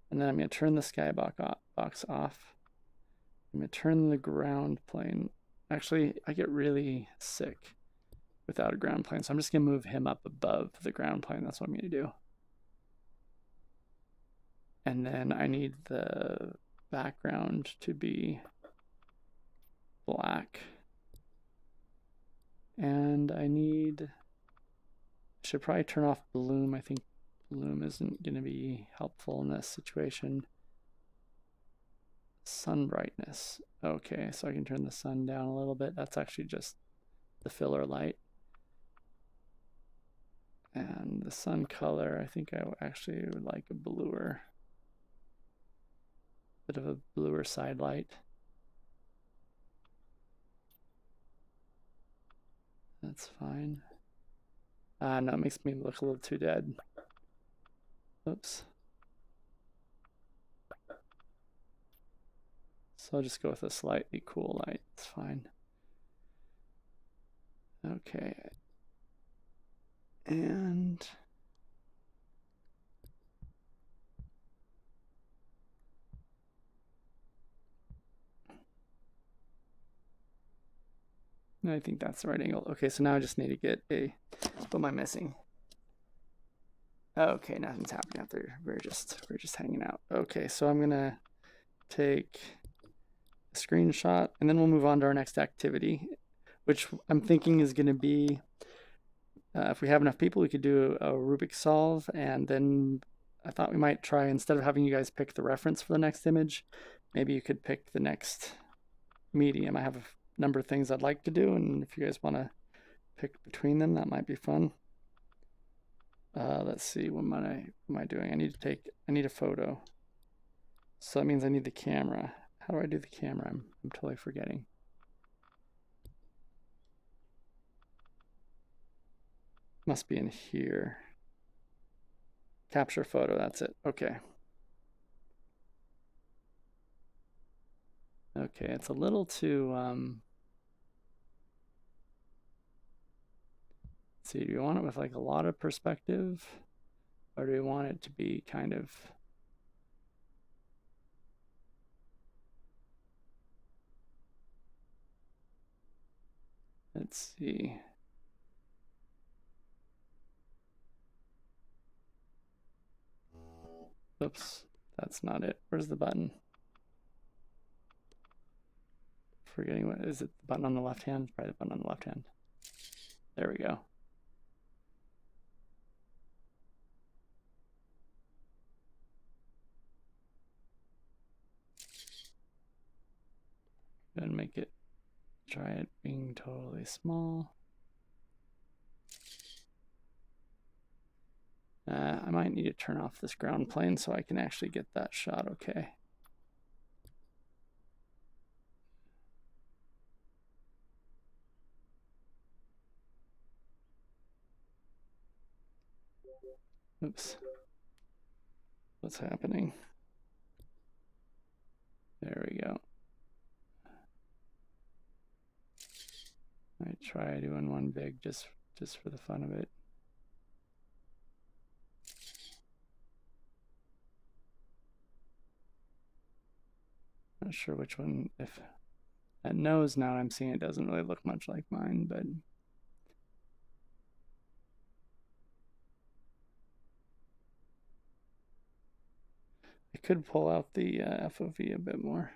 and then I'm gonna turn the skybox off. I'm gonna turn the ground plane. Actually, I get really sick without a ground plane, so I'm just gonna move him up above the ground plane. That's what I'm gonna do. And then I need the background to be black. And I should probably turn off bloom. I think bloom isn't gonna be helpful in this situation. Sun brightness. Okay, so I can turn the sun down a little bit. That's actually just the filler light. And the sun color, I think I actually would like a bluer, bit of a bluer side light. That's fine. No, it makes me look a little too dead. Oops. So I'll just go with a slightly cool light. It's fine. Okay. And I think that's the right angle. Okay, so now I just need to get what am I missing? Okay, nothing's happening out there. We're just hanging out. Okay, so I'm gonna take a screenshot and then we'll move on to our next activity, which I'm thinking is gonna be, if we have enough people, we could do a Rubik solve, and then I thought we might try, instead of having you guys pick the reference for the next image, maybe you could pick the next medium. I have a number of things I'd like to do, and if you guys want to pick between them, that might be fun. Let's see, what am I doing? I need a photo. So that means I need the camera. How do I do the camera? I'm totally forgetting. Must be in here. Capture photo, that's it. Okay. Okay, it's a little too, let's see, do you want it with like a lot of perspective? Or do you want it to be kind of, let's see. Oops, that's not it. Where's the button? Forgetting what is it? The button on the left hand? Probably the button on the left hand. There we go. And make it, try it being totally small. I might need to turn off this ground plane so I can actually get that shot okay. Oops. What's happening? There we go. I try doing one big just for the fun of it. Not sure which one, if that nose now I'm seeing it doesn't really look much like mine, but I could pull out the FOV a bit more.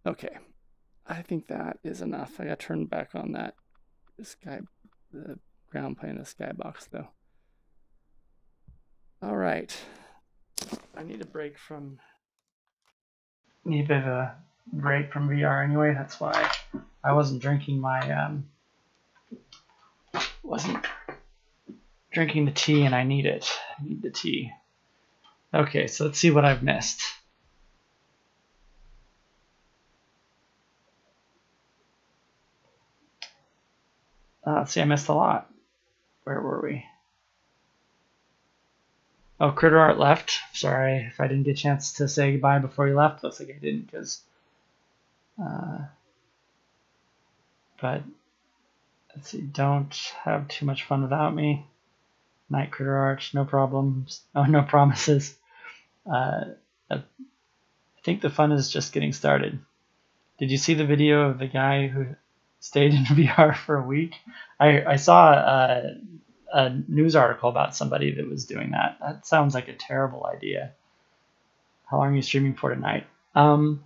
Okay, I think that is enough. I got turned back on that the ground plane, the skybox though. All right, I need a break from. Need a bit of a break from VR anyway. That's why I wasn't drinking my the tea, and I need it. I need the tea. Okay, so let's see what I've missed. Let's see, I missed a lot. Where were we? Oh, Critter Art left. Sorry if I didn't get a chance to say goodbye before he left. Looks like I didn't, because. But let's see. Don't have too much fun without me. Night, Critter Art. No problems. Oh, no promises. I think the fun is just getting started. Did you see the video of the guy who stayed in VR for a week? I saw a news article about somebody that was doing that. That sounds like a terrible idea. How long are you streaming for tonight? I'm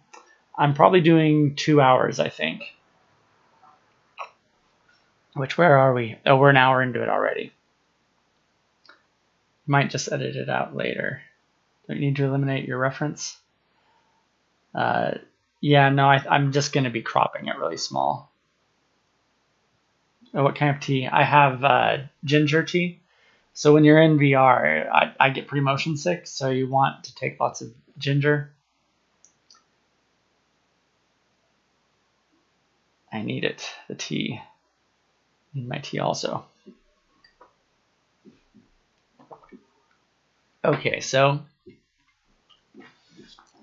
probably doing 2 hours, I think. Where are we? Oh, we're an hour into it already. Might just edit it out later. Don't you need to eliminate your reference? Yeah, no, I'm just going to be cropping it really small. Oh, what kind of tea? I have ginger tea. So when you're in VR, I get pretty motion sick, so you want to take lots of ginger. I need it, the tea. I need my tea also. Okay, so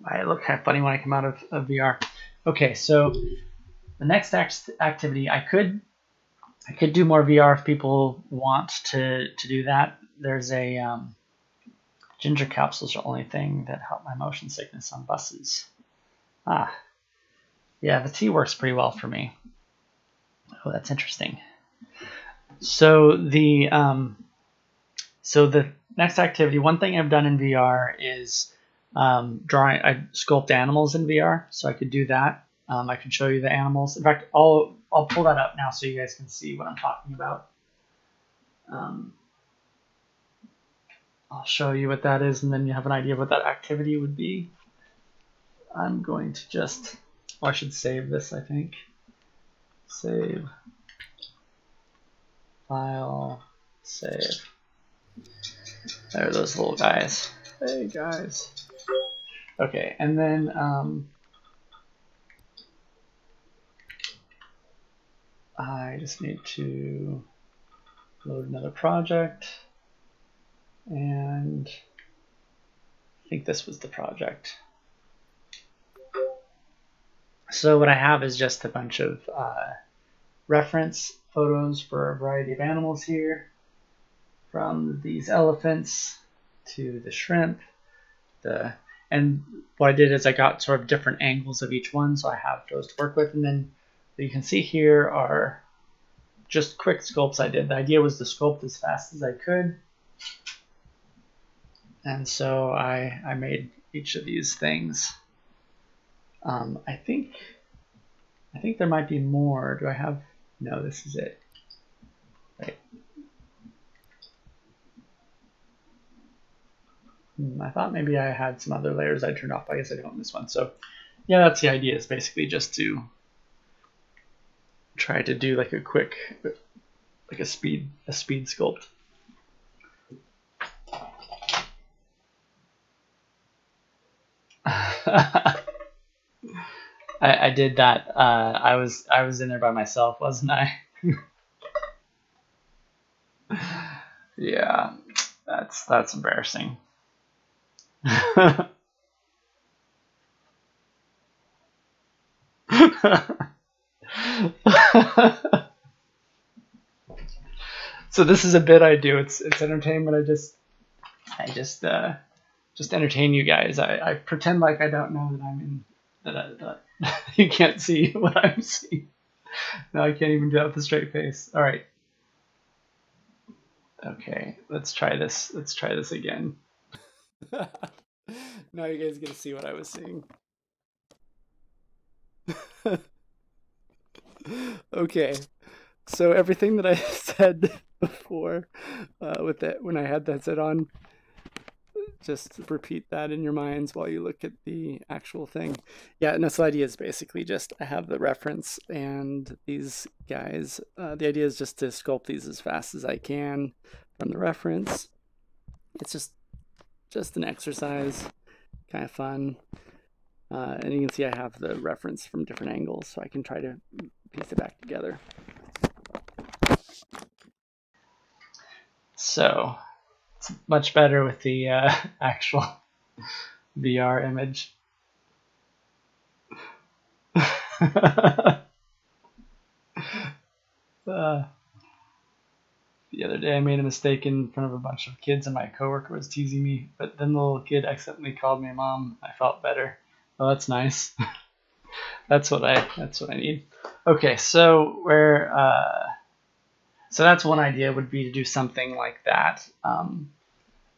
I look kind of funny when I come out of VR. Okay, so the next activity, I could do more VR if people want to do that. There's a ginger capsules are the only thing that help my motion sickness on buses. Yeah, the tea works pretty well for me. Oh, that's interesting. So the next activity, one thing I've done in VR is I sculpt animals in VR, so I could do that. I can show you the animals. In fact, I'll pull that up now so you guys can see what I'm talking about. I'll show you what that is, and then you have an idea of what that activity would be. I'm going to just, I should save this, I think. Save, file, save. There are those little guys. Hey guys. Okay, and then I just need to load another project, and I think this was the project. So what I have is just a bunch of reference photos for a variety of animals here, from these elephants to the shrimp. And what I did is I got sort of different angles of each one, so I have those to work with. And then what you can see here are just quick sculpts I did. The idea was to sculpt as fast as I could. And so I made each of these things. I think there might be more. Do I have? No, this is it. Right. I thought maybe I had some other layers I turned off. I guess I don't in this one. So yeah, that's the idea. Is basically just to try to do like a quick, like a speed sculpt. I did that. I was in there by myself, wasn't I? Yeah, that's embarrassing. So this is a bit I do. It's entertainment. I just entertain you guys. I pretend like I don't know that I'm in that you can't see what I'm seeing. No, I can't even do that with a straight face. All right. Okay, let's try this. Let's try this again. Now you guys get to see what I was seeing. Okay, so everything that I said before with that, when I had that set on, just repeat that in your minds while you look at the actual thing. Yeah, and the idea is basically just I have the reference and these guys. The idea is just to sculpt these as fast as I can from the reference. It's just an exercise, kind of fun. And you can see I have the reference from different angles, so I can try to piece it back together. So it's much better with the actual VR image. The other day I made a mistake in front of a bunch of kids and my coworker was teasing me, but then the little kid accidentally called me mom. I felt better. Oh, that's nice. That's what I need. Okay, so so that's one idea, would be to do something like that.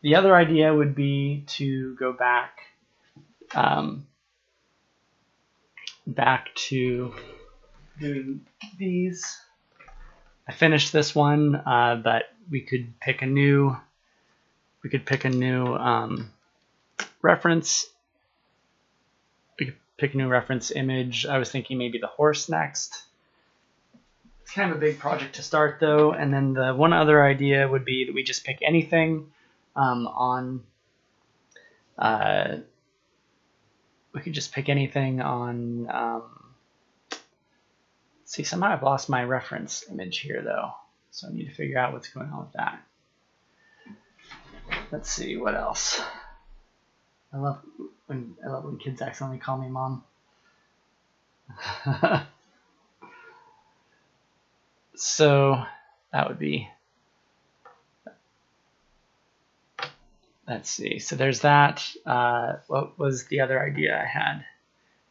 The other idea would be to go back to doing these. I finished this one, but we could pick a new reference. We could pick a new reference image. I was thinking maybe the horse next. It's kind of a big project to start though. And then the one other idea would be that we just pick anything we could just pick anything on see, somehow I've lost my reference image here though, so I need to figure out what's going on with that. Let's see, what else? I love when kids accidentally call me mom. So that would be, let's see, so there's that. What was the other idea I had?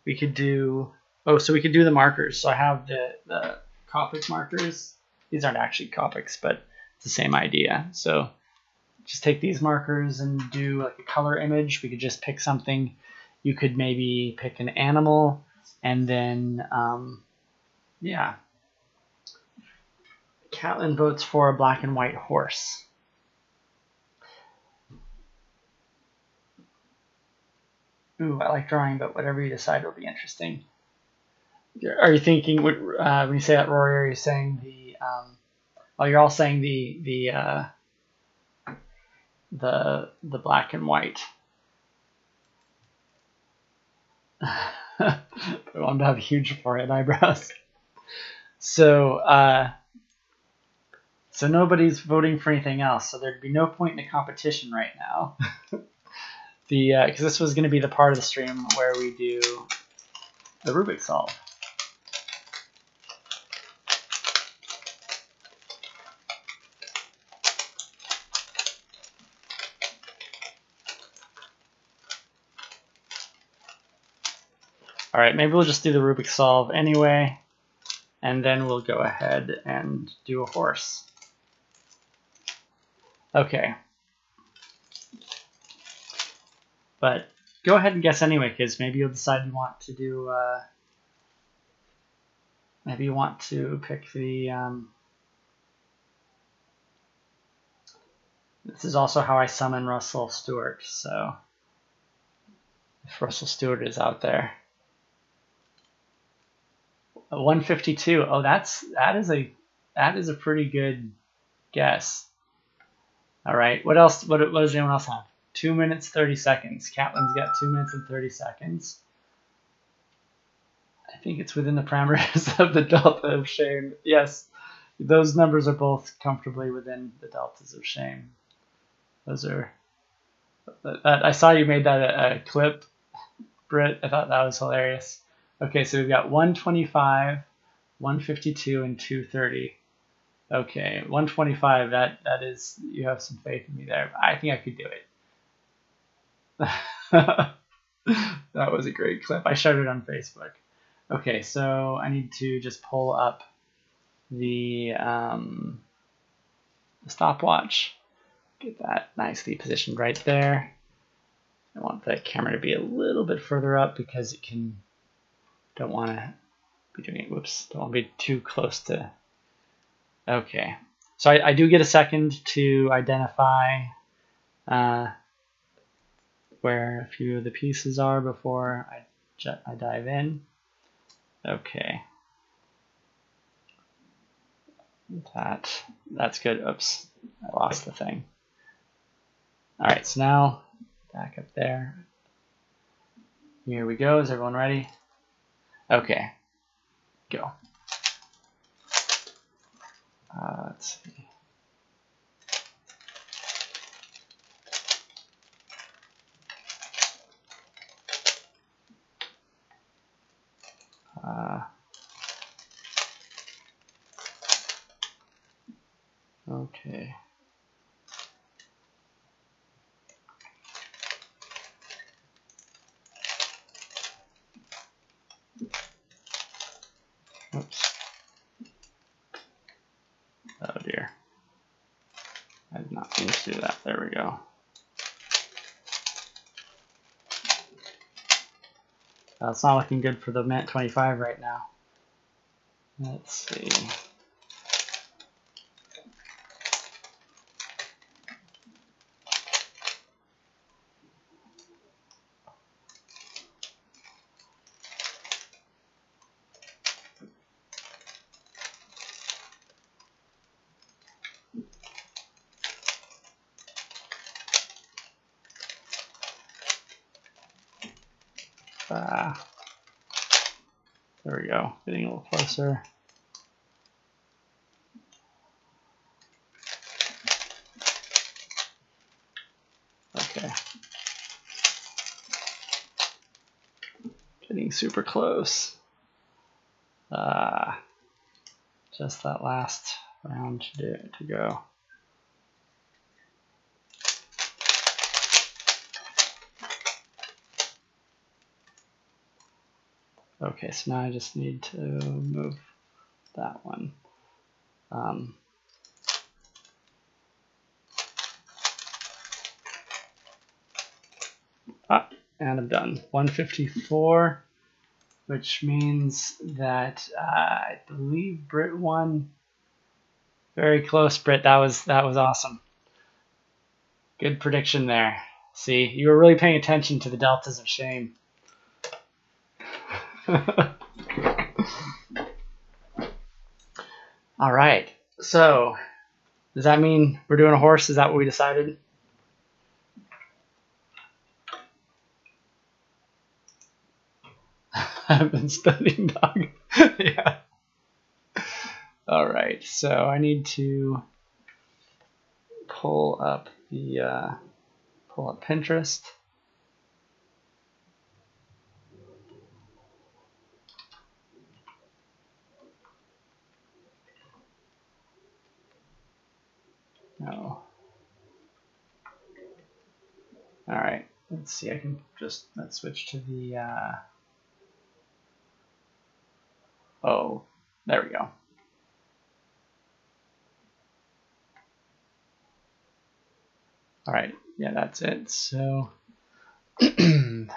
We could do, so we could do the markers. So I have the Copic markers. These aren't actually Copics, but it's the same idea. So just take these markers and do like a color image. We could just pick something. You could maybe pick an animal, and then yeah. Catlin votes for a black and white horse. Ooh, I like drawing, but whatever you decide will be interesting. Are you thinking, when you say that, Rory, are you saying the, oh, you're all saying the black and white. I want to have huge forehead eyebrows. So, so nobody's voting for anything else, so there'd be no point in the competition right now. Because this was going to be the part of the stream where we do the Rubik's solve. All right, maybe we'll just do the Rubik's solve anyway, and then we'll go ahead and do a horse. Okay. But go ahead and guess anyway, kids. Maybe you'll decide you want to do, maybe you want to pick the, this is also how I summon Russell Stewart, so if Russell Stewart is out there. 152. Oh, that is a pretty good guess. All right. What else? What does anyone else have? 2 minutes 30 seconds. Catlin's got 2 minutes and 30 seconds. I think it's within the parameters of the delta of shame. Yes, those numbers are both comfortably within the deltas of shame. Those are. I saw you made that a clip, Britt. I thought that was hilarious. Okay, so we've got 125, 152, and 230. Okay, 125, that is, you have some faith in me there. I think I could do it. That was a great clip. I shared it on Facebook. Okay, so I need to just pull up the stopwatch. Get that nicely positioned right there. I want the camera to be a little bit further up because it can, don't want to be doing it, whoops, don't want to be too close to, okay. So I do get a second to identify where a few of the pieces are before I dive in. Okay. That's good. Oops, I lost the thing. All right, so now back up there. Here we go. Is everyone ready? Okay, go. Let's see. Okay. Oops. Oh dear. I did not mean to do that. There we go. It's not looking good for the minute 25 right now. Let's see. There we go. Getting a little closer. Okay. Getting super close. Just that last round to go. Okay, so now I just need to move that one. And I'm done. 154, which means that I believe Britt won. Very close, Britt. That was awesome. Good prediction there. See, you were really paying attention to the deltas of shame. All right. So, does that mean we're doing a horse? Is that what we decided? I've been studying dog. Yeah. All right. So I need to pull up Pinterest. No. All right. Let's see. Let's switch to the. Oh, there we go. All right. Yeah, that's it. So. These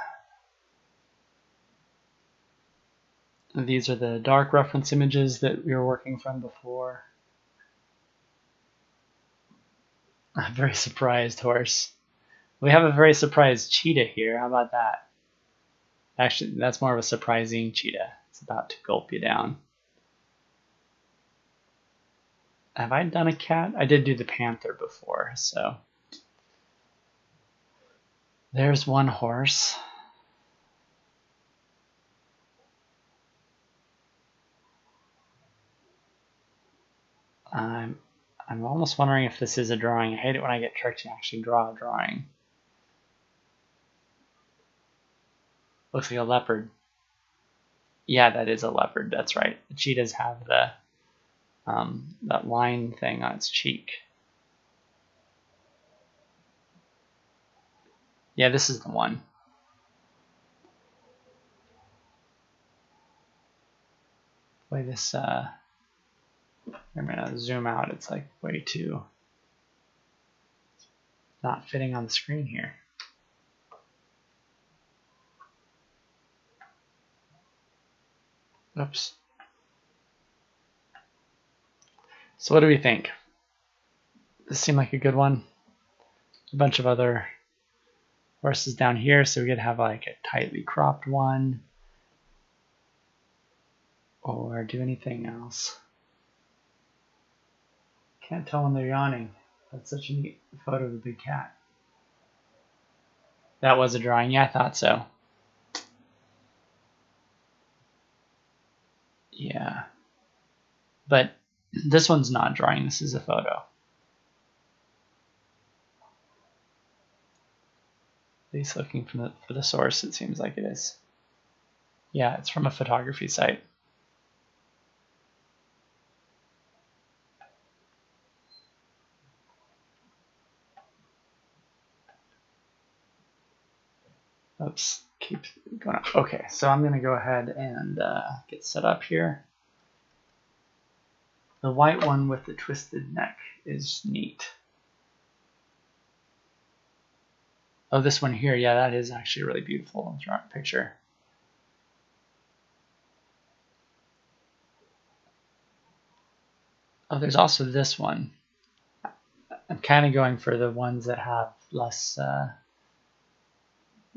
are the dark reference images that we were working from before. A very surprised horse. We have a very surprised cheetah here. How about that? Actually, that's more of a surprising cheetah. It's about to gulp you down. Have I done a cat? I did do the panther before, so. There's one horse. I'm almost wondering if this is a drawing. I hate it when I get tricked to actually draw a drawing. Looks like a leopard. Yeah, that is a leopard. That's right. The cheetahs have the that line thing on its cheek. Yeah, this is the one. Boy, this I'm gonna zoom out. It's like way too not fitting on the screen here. Oops. So what do we think? This seemed like a good one. A bunch of other horses down here, so we could have like a tightly cropped one. Or do anything else. Can't tell when they're yawning. That's such a neat photo of the big cat. That was a drawing. Yeah, I thought so. Yeah. But this one's not a drawing. This is a photo. At least looking for the source, it seems like it is. Yeah, it's from a photography site. Oops, keeps going up. Okay, so I'm going to go ahead and get set up here. The white one with the twisted neck is neat. Oh, this one here, yeah, that is actually a really beautiful picture. Oh, there's also this one. I'm kind of going for the ones that have less,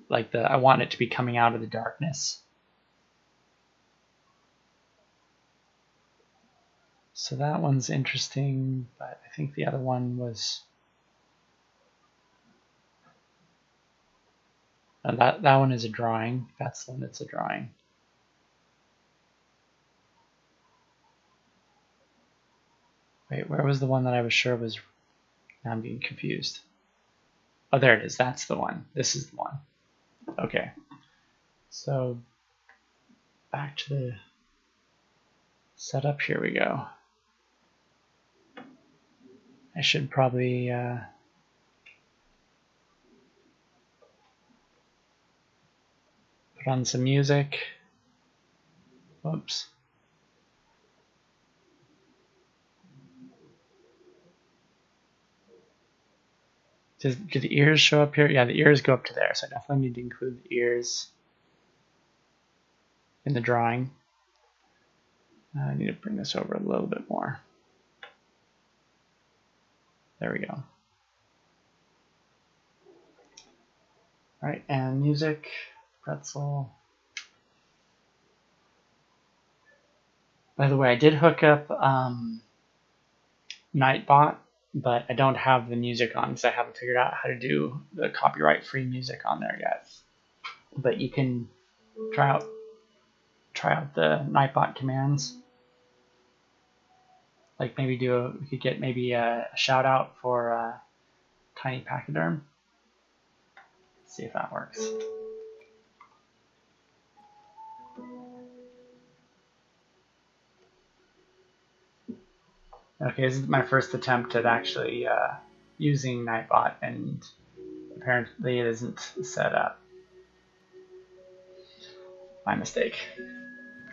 I want it to be coming out of the darkness. So that one's interesting, but I think the other one was, that one is a drawing. That's the one that's a drawing. Wait, where was the one that I was sure was, now I'm getting confused. Oh, there it is. That's the one. This is the one. Okay. So back to the setup. Here we go. I should probably put on some music. Whoops. Do the ears show up here? Yeah, the ears go up to there, so I definitely need to include the ears in the drawing. I need to bring this over a little bit more. There we go. All right, and music, pretzel. By the way, I did hook up Nightbot, but I don't have the music on because I haven't figured out how to do the copyright-free music on there yet. But you can try out the Nightbot commands. Like maybe we could get maybe a shout out for Tiny Pachyderm. See if that works. Okay, this is my first attempt at actually using Nightbot, and apparently it isn't set up. My mistake.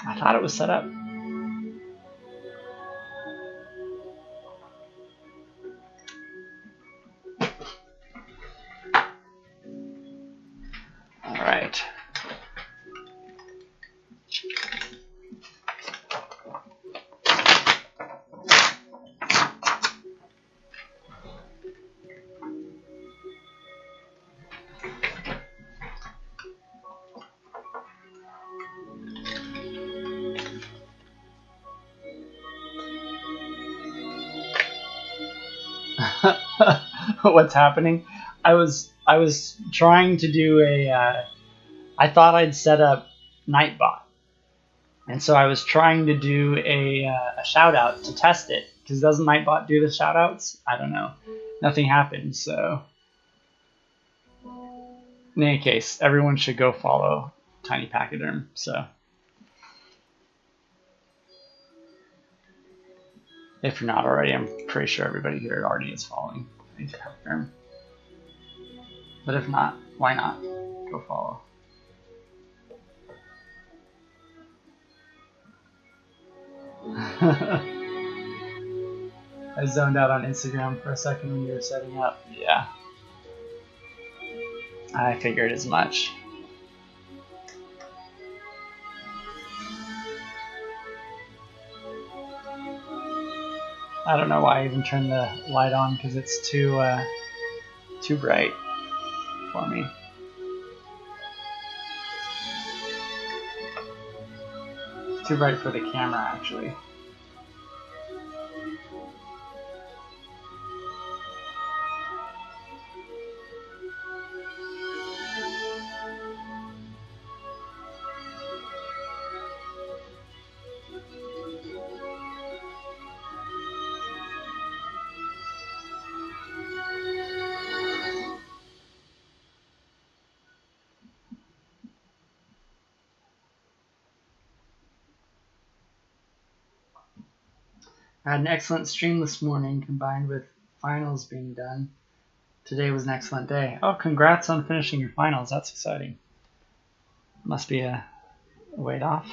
I thought it was set up. All right. What's happening? I was trying to do a I thought I'd set up Nightbot, and so I was trying to do a shout out to test it, because doesn't Nightbot do the shout outs? I don't know. Nothing happened. So in any case, everyone should go follow Tiny Pachyderm. So if you're not already, I'm pretty sure everybody here already is following Tiny Pachyderm. But if not, why not? Go follow. I zoned out on Instagram for a second when you were setting up. Yeah. I figured as much. I don't know why I even turned the light on, because it's too bright for me. It's too bright for the camera, actually. I had an excellent stream this morning, combined with finals being done. Today was an excellent day. Oh, congrats on finishing your finals. That's exciting. Must be a weight off.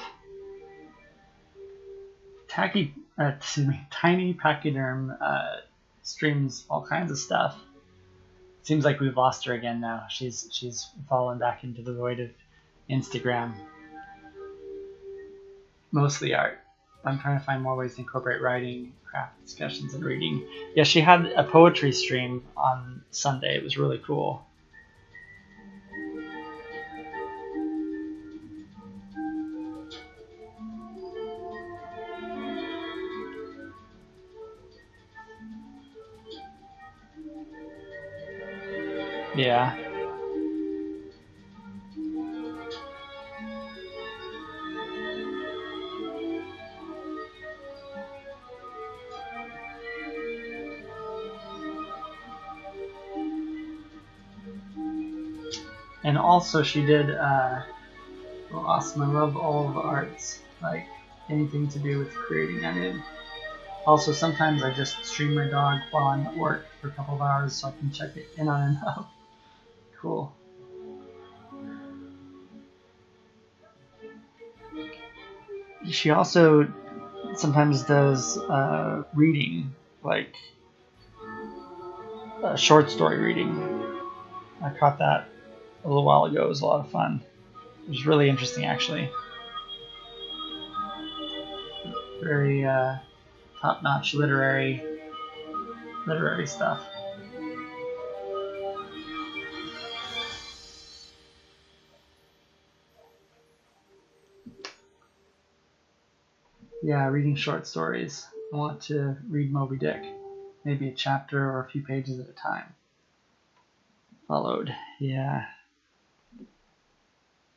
Tiny Pachyderm streams all kinds of stuff. Seems like we've lost her again now. She's fallen back into the void of Instagram. Mostly art. I'm trying to find more ways to incorporate writing, craft discussions, and reading. Yeah, she had a poetry stream on Sunday. It was really cool. Yeah. And also she did, well, awesome, I love all of the arts, like anything to do with creating I'm in. Also, sometimes I just stream my dog while I'm at work for a couple of hours so I can check it in on and out. Cool. She also sometimes does reading, like short story reading. I caught that a little while ago. It was a lot of fun. It was really interesting, actually. Very top-notch literary stuff. Yeah, reading short stories. I want to read Moby Dick, maybe a chapter or a few pages at a time. Followed. Yeah.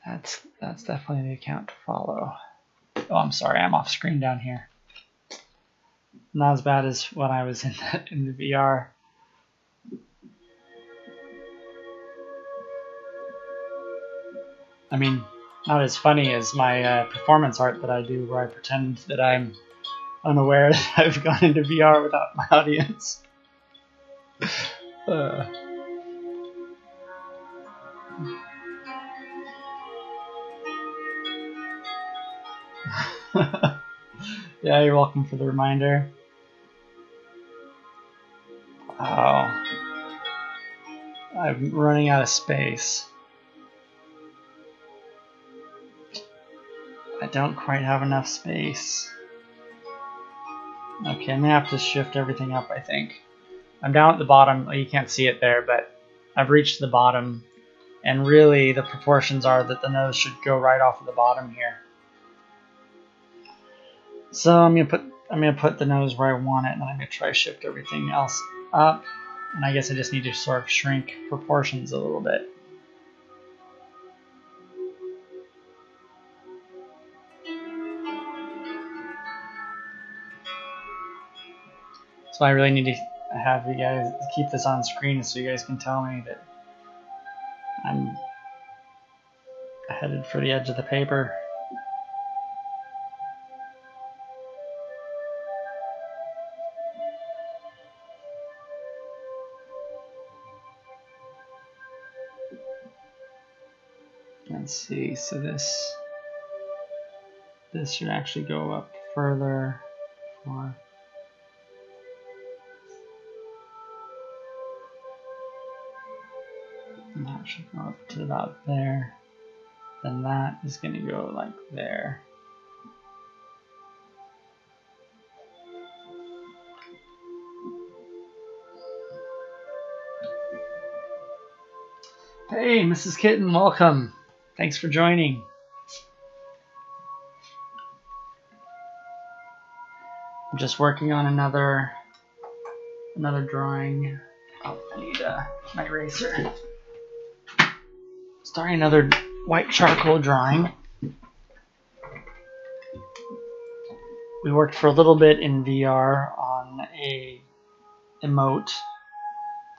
That's definitely the account to follow. Oh, I'm sorry, I'm off screen down here. Not as bad as when I was in the VR. I mean, not as funny as my performance art that I do, where I pretend that I'm unaware that I've gone into VR without my audience. Yeah, you're welcome for the reminder. Wow. I'm running out of space. I don't quite have enough space. Okay, I'm gonna have to shift everything up, I think. I'm down at the bottom. You can't see it there, but I've reached the bottom, and really the proportions are that the nose should go right off of the bottom here. So I'm gonna put the nose where I want it, and then I'm gonna try to shift everything else up. And I guess I just need to sort of shrink proportions a little bit. So I really need to have you guys keep this on screen so you guys can tell me that I'm headed for the edge of the paper. Let's see, so this should actually go up further for and that should go up to about there. Then that is going to go like there. Hey, Mrs. Kitten, welcome. Thanks for joining. I'm just working on another drawing. Oh, I need my eraser. Starting another white charcoal drawing. We worked for a little bit in VR on a emote.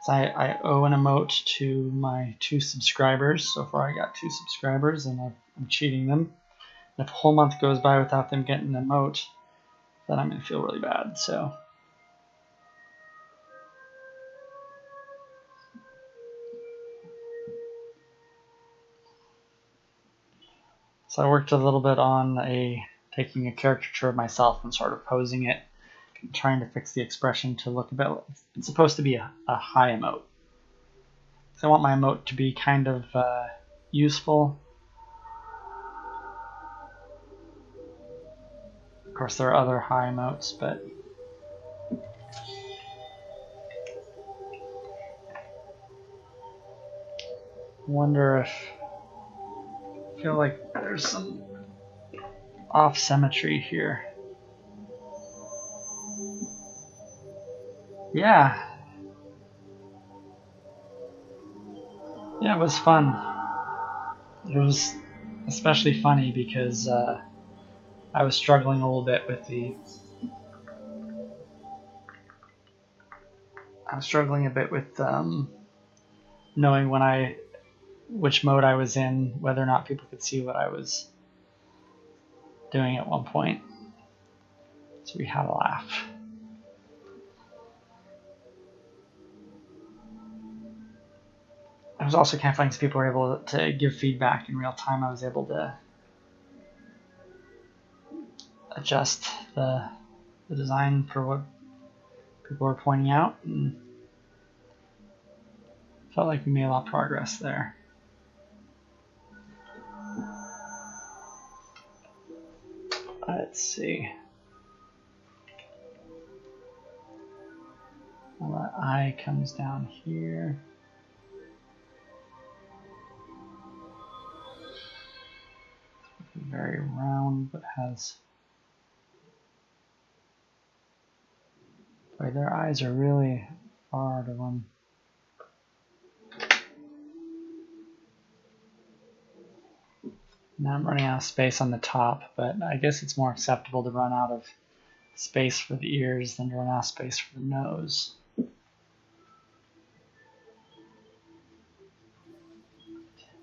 So I owe an emote to my 2 subscribers. So far I got 2 subscribers and I'm cheating them. And if a whole month goes by without them getting an emote, then I'm going to feel really bad. So I worked a little bit on taking a caricature of myself and sort of posing it, trying to fix the expression to look a bit. It's supposed to be a high emote. So I want my emote to be kind of useful. Of course, there are other high emotes, but I wonder if I feel like there's some off symmetry here. Yeah, it was fun. It was especially funny because I was struggling a little bit with knowing which mode I was in, whether or not people could see what I was doing at one point. So we had a laugh. It was also kind of fun because people were able to give feedback in real time. I was able to adjust the design for what people were pointing out, and Felt like we made a lot of progress there. Let's see. Well, that eye comes down here. Very round, but has. Boy, their eyes are really far to one. Now I'm running out of space on the top, but I guess it's more acceptable to run out of space for the ears than to run out of space for the nose.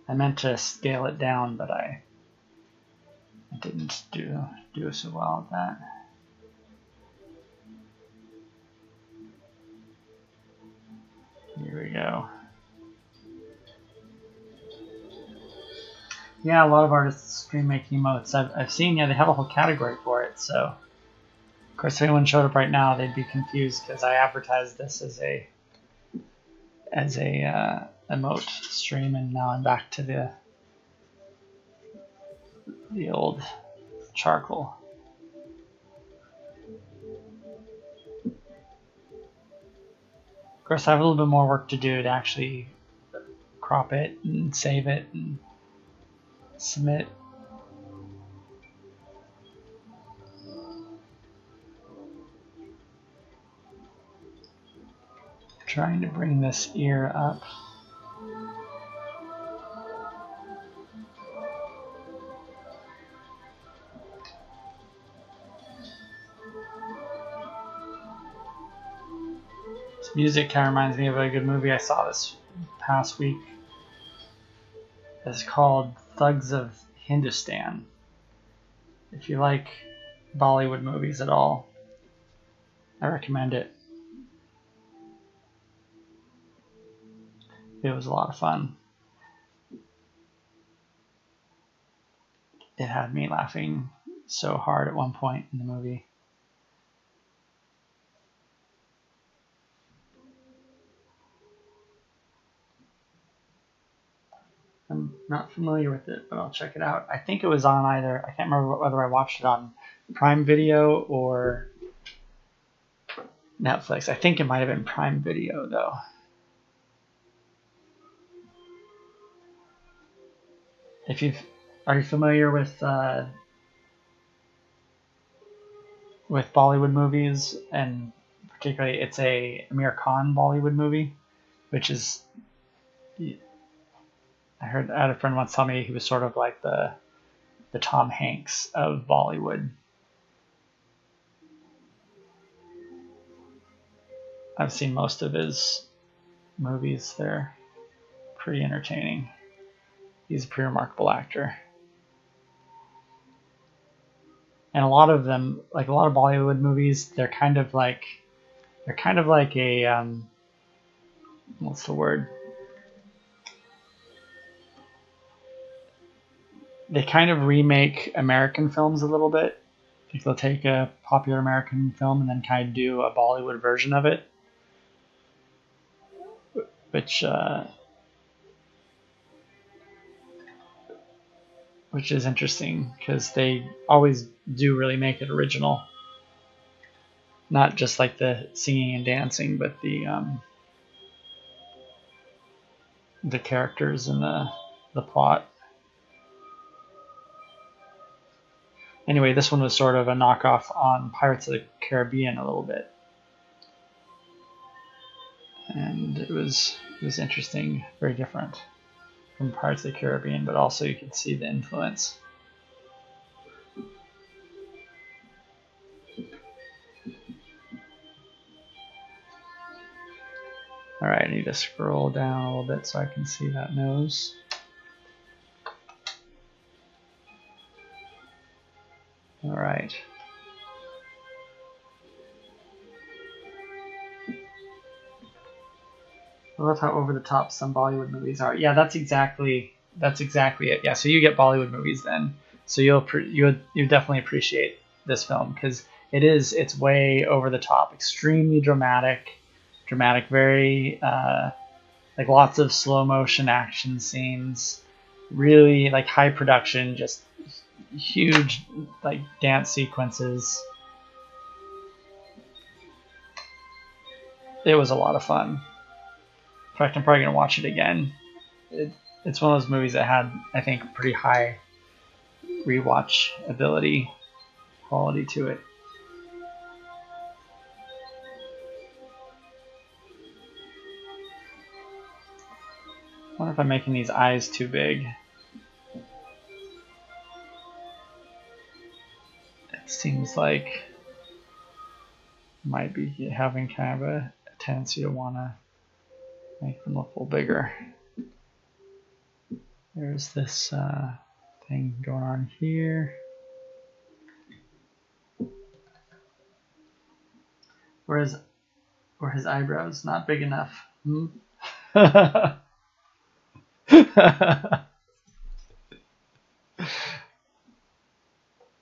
I meant to scale it down, but I didn't do so well at that. Here we go. Yeah, a lot of artists stream making emotes. I've seen, yeah, they have a whole category for it. So, of course, if anyone showed up right now, they'd be confused because I advertised this as a emote stream, and now I'm back to the old charcoal. Of course, I have a little bit more work to do to actually crop it and save it and submit. Trying to bring this ear up. This music kind of reminds me of a good movie I saw this past week. It's called Thugs of Hindustan. If you like Bollywood movies at all, I recommend it. It was a lot of fun. It had me laughing so hard at one point in the movie. I'm not familiar with it, but I'll check it out. I think it was on either, I can't remember whether I watched it on Prime Video or Netflix. I think it might have been Prime Video, though. Are you familiar with Bollywood movies, and particularly it's a Amir Khan Bollywood movie, which is, I had a friend once tell me he was sort of like the Tom Hanks of Bollywood. I've seen most of his movies. They're pretty entertaining. He's a pretty remarkable actor. And a lot of them, like a lot of Bollywood movies, they're kind of like a what's the word? They kind of remake American films a little bit. Like they'll take a popular American film and then kind of do a Bollywood version of it, which is interesting because they always do really make it original. Not just like the singing and dancing, but the characters and the plot. Anyway, this one was sort of a knockoff on Pirates of the Caribbean a little bit. And it was interesting, very different from Pirates of the Caribbean, but also you could see the influence. Alright, I need to scroll down a little bit so I can see that nose. Alright. I love how over the top some Bollywood movies are. Yeah, that's exactly it. Yeah, so you get Bollywood movies then. So you'll definitely appreciate this film because it's way over the top, extremely dramatic, very like lots of slow motion action scenes, really like high production, just huge like dance sequences. It was a lot of fun. In fact, I'm probably gonna watch it again. It's one of those movies that had, I think, pretty high rewatch ability quality to it. I wonder if I'm making these eyes too big. It seems like I might be having kind of a tendency to want to make them look a little bigger. There's this thing going on here. Where his eyebrows not big enough? Hmm?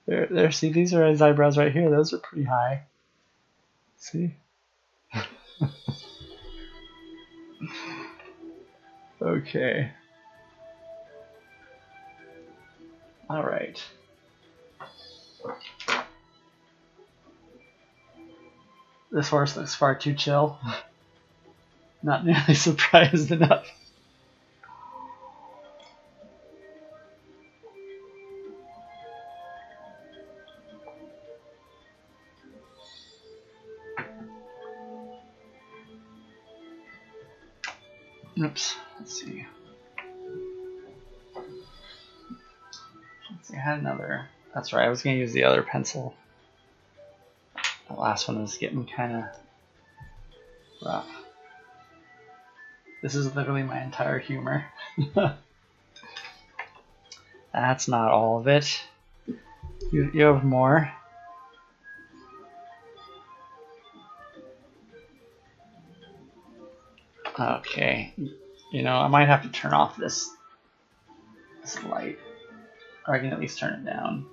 There. See, these are his eyebrows right here. Those are pretty high. See? Okay. All right. This horse looks far too chill. Not nearly surprised enough. Oops. Let's see. I had another. That's right. I was going to use the other pencil. The last one was getting kind of rough. This is literally my entire humor. That's not all of it. You have more. Okay. You know, I might have to turn off this light. Or I can at least turn it down.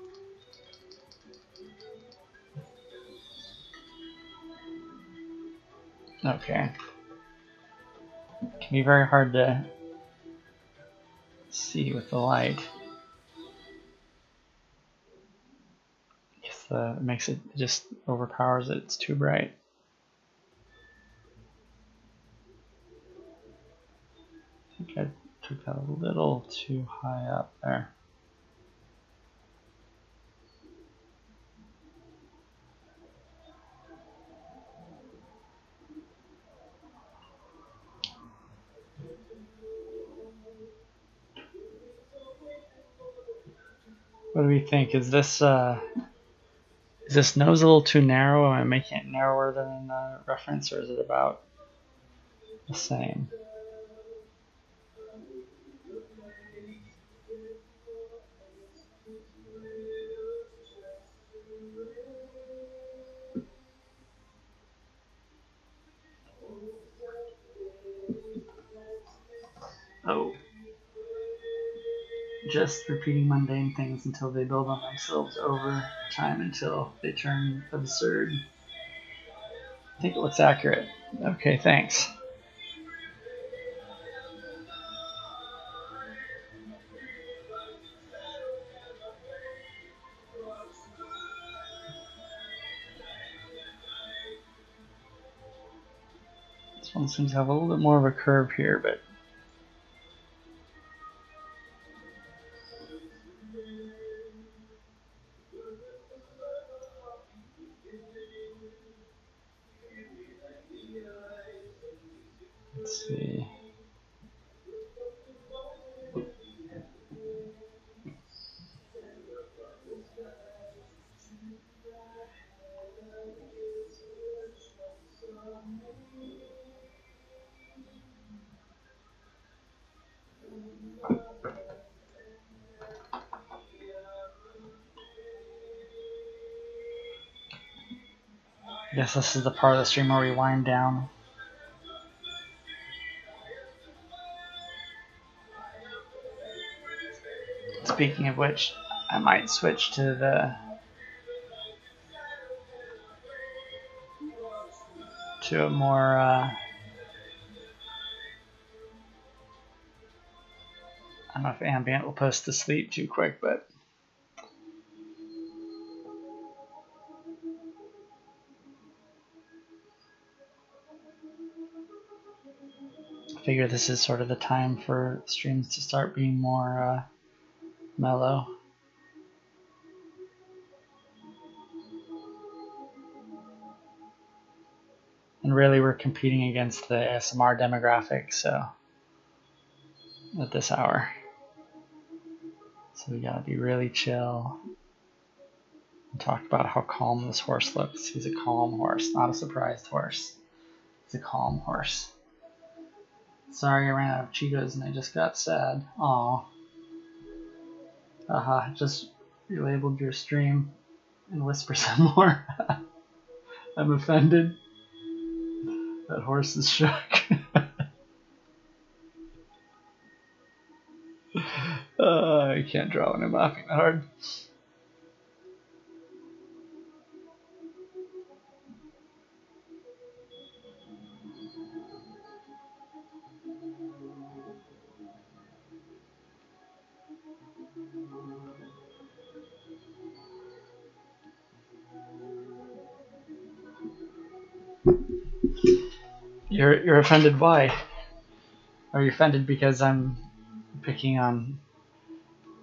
Okay. It can be very hard to see with the light. It makes it just overpowers it. It's too bright. I think I took that a little too high up there. What do we think? Is this nose a little too narrow? Am I making it narrower than in the reference, or is it about the same? Oh. Just repeating mundane things until they build on themselves over time until they turn absurd. I think it looks accurate. Okay, thanks. This one seems to have a little bit more of a curve here, but let's see. I guess this is the part of the stream where we wind down. Speaking of which, I might switch to a more I don't know if ambient will put us to sleep too quick, but I figure this is sort of the time for streams to start being more mellow. And really we're competing against the ASMR demographic, so at this hour. So we gotta be really chill and talk about how calm this horse looks. He's a calm horse, not a surprised horse. He's a calm horse. Sorry I ran out of Cheetos and I just got sad. Aw. Haha, just relabeled your stream and whisper some more. I'm offended. That horse is shook. I can't draw when I'm laughing that hard. You're offended why? Are you offended because I'm picking on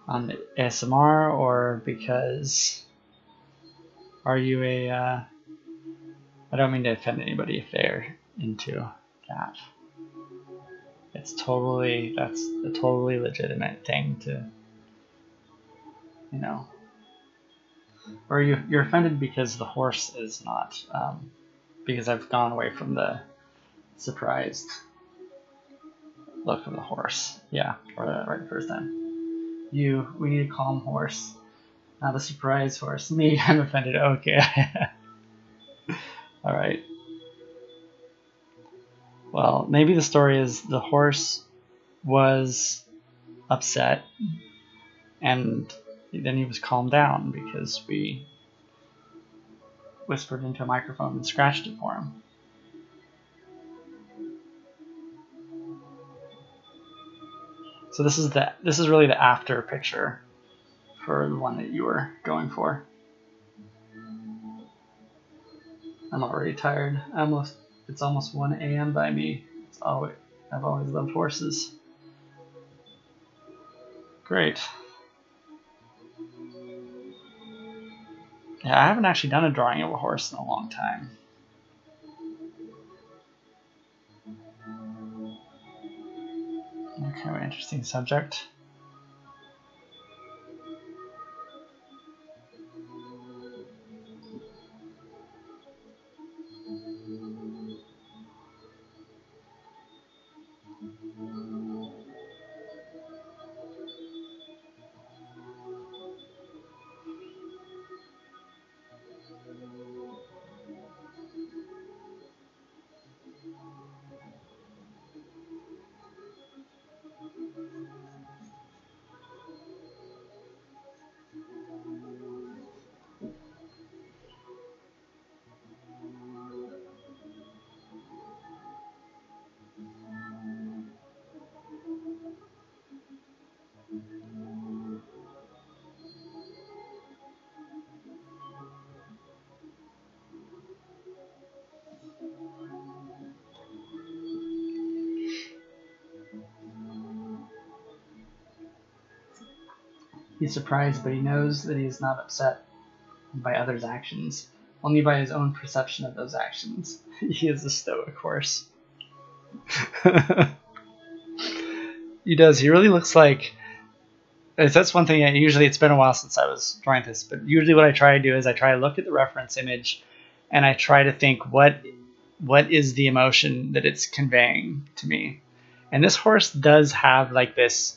ASMR, or because are you a I don't mean to offend anybody if they're into that. That's a totally legitimate thing to, you know. Or you're offended because the horse is not, because I've gone away from the surprised look of the horse. Yeah, right the first time. We need a calm horse, not a surprise horse. Me, I'm offended. Okay. All right. Well, maybe the story is the horse was upset, and then he was calmed down because we whispered into a microphone and scratched it for him. So this is really the after picture for the one that you were going for. I'm already tired. It's almost 1 a.m. by me. I've always loved horses. Great. Yeah, I haven't actually done a drawing of a horse in a long time. Kind of an interesting subject. He's surprised, but he knows that he is not upset by others' actions, only by his own perception of those actions. He is a stoic horse. He does. He really looks like... That's one thing. Usually, it's been a while since I was drawing this, but usually what I try to do is I try to look at the reference image and I try to think what is the emotion that it's conveying to me. And this horse does have like this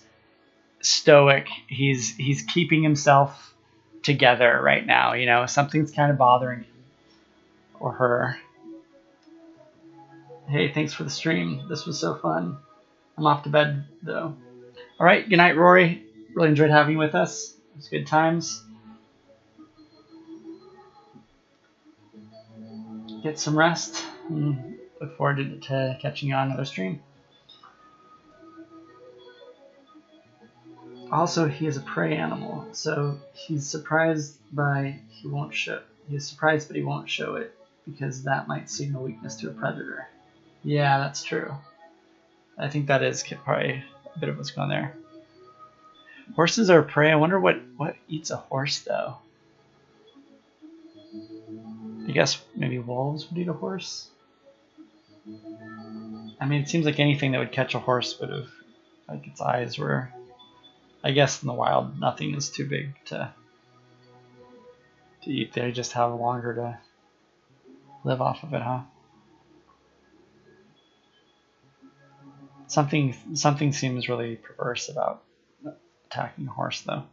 stoic, he's keeping himself together right now, you know, something's kind of bothering him or her. Hey, thanks for the stream. This was so fun. I'm off to bed though. All right, good night, Rory. Really enjoyed having you with us. It was good times. Get some rest and look forward to catching you on another stream. Also, he is a prey animal, so he's surprised by he won't show. He's surprised, but he won't show it because that might signal weakness to a predator. Yeah, that's true. I think that is probably a bit of what's going on there. Horses are prey. I wonder what eats a horse though. I guess maybe wolves would eat a horse. I mean, it seems like anything that would catch a horse would have, like its eyes were. I guess in the wild, nothing is too big to eat. They just have longer to live off of it, huh? Something seems really perverse about attacking a horse, though.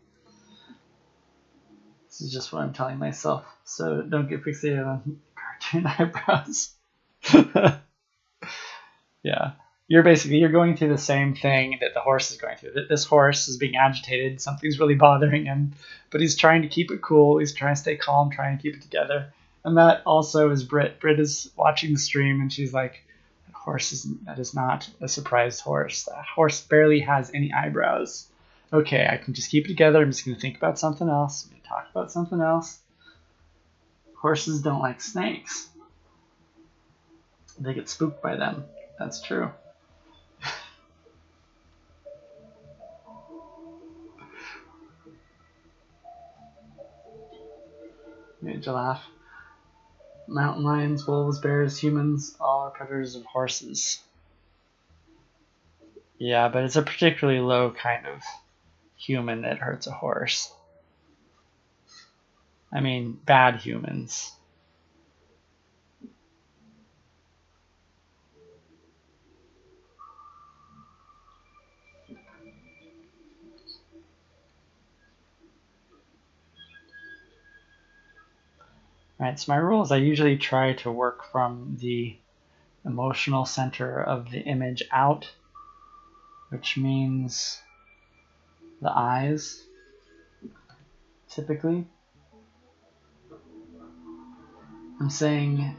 This is just what I'm telling myself. So don't get fixated on cartoon eyebrows. Yeah. You're going through the same thing that the horse is going through. This horse is being agitated. Something's really bothering him, but he's trying to keep it cool. He's trying to stay calm, trying to keep it together. And that also is Britt. Britt is watching the stream, and she's like, that is not a surprised horse. That horse barely has any eyebrows. Okay, I can just keep it together. I'm just going to think about something else. I'm going to talk about something else. Horses don't like snakes. They get spooked by them. That's true. Made you laugh. Mountain lions, wolves, bears, humans, all are predators of horses. Yeah, but it's a particularly low kind of human that hurts a horse. I mean, bad humans. Alright, so my rule is I usually try to work from the emotional center of the image out, which means the eyes, typically. I'm saying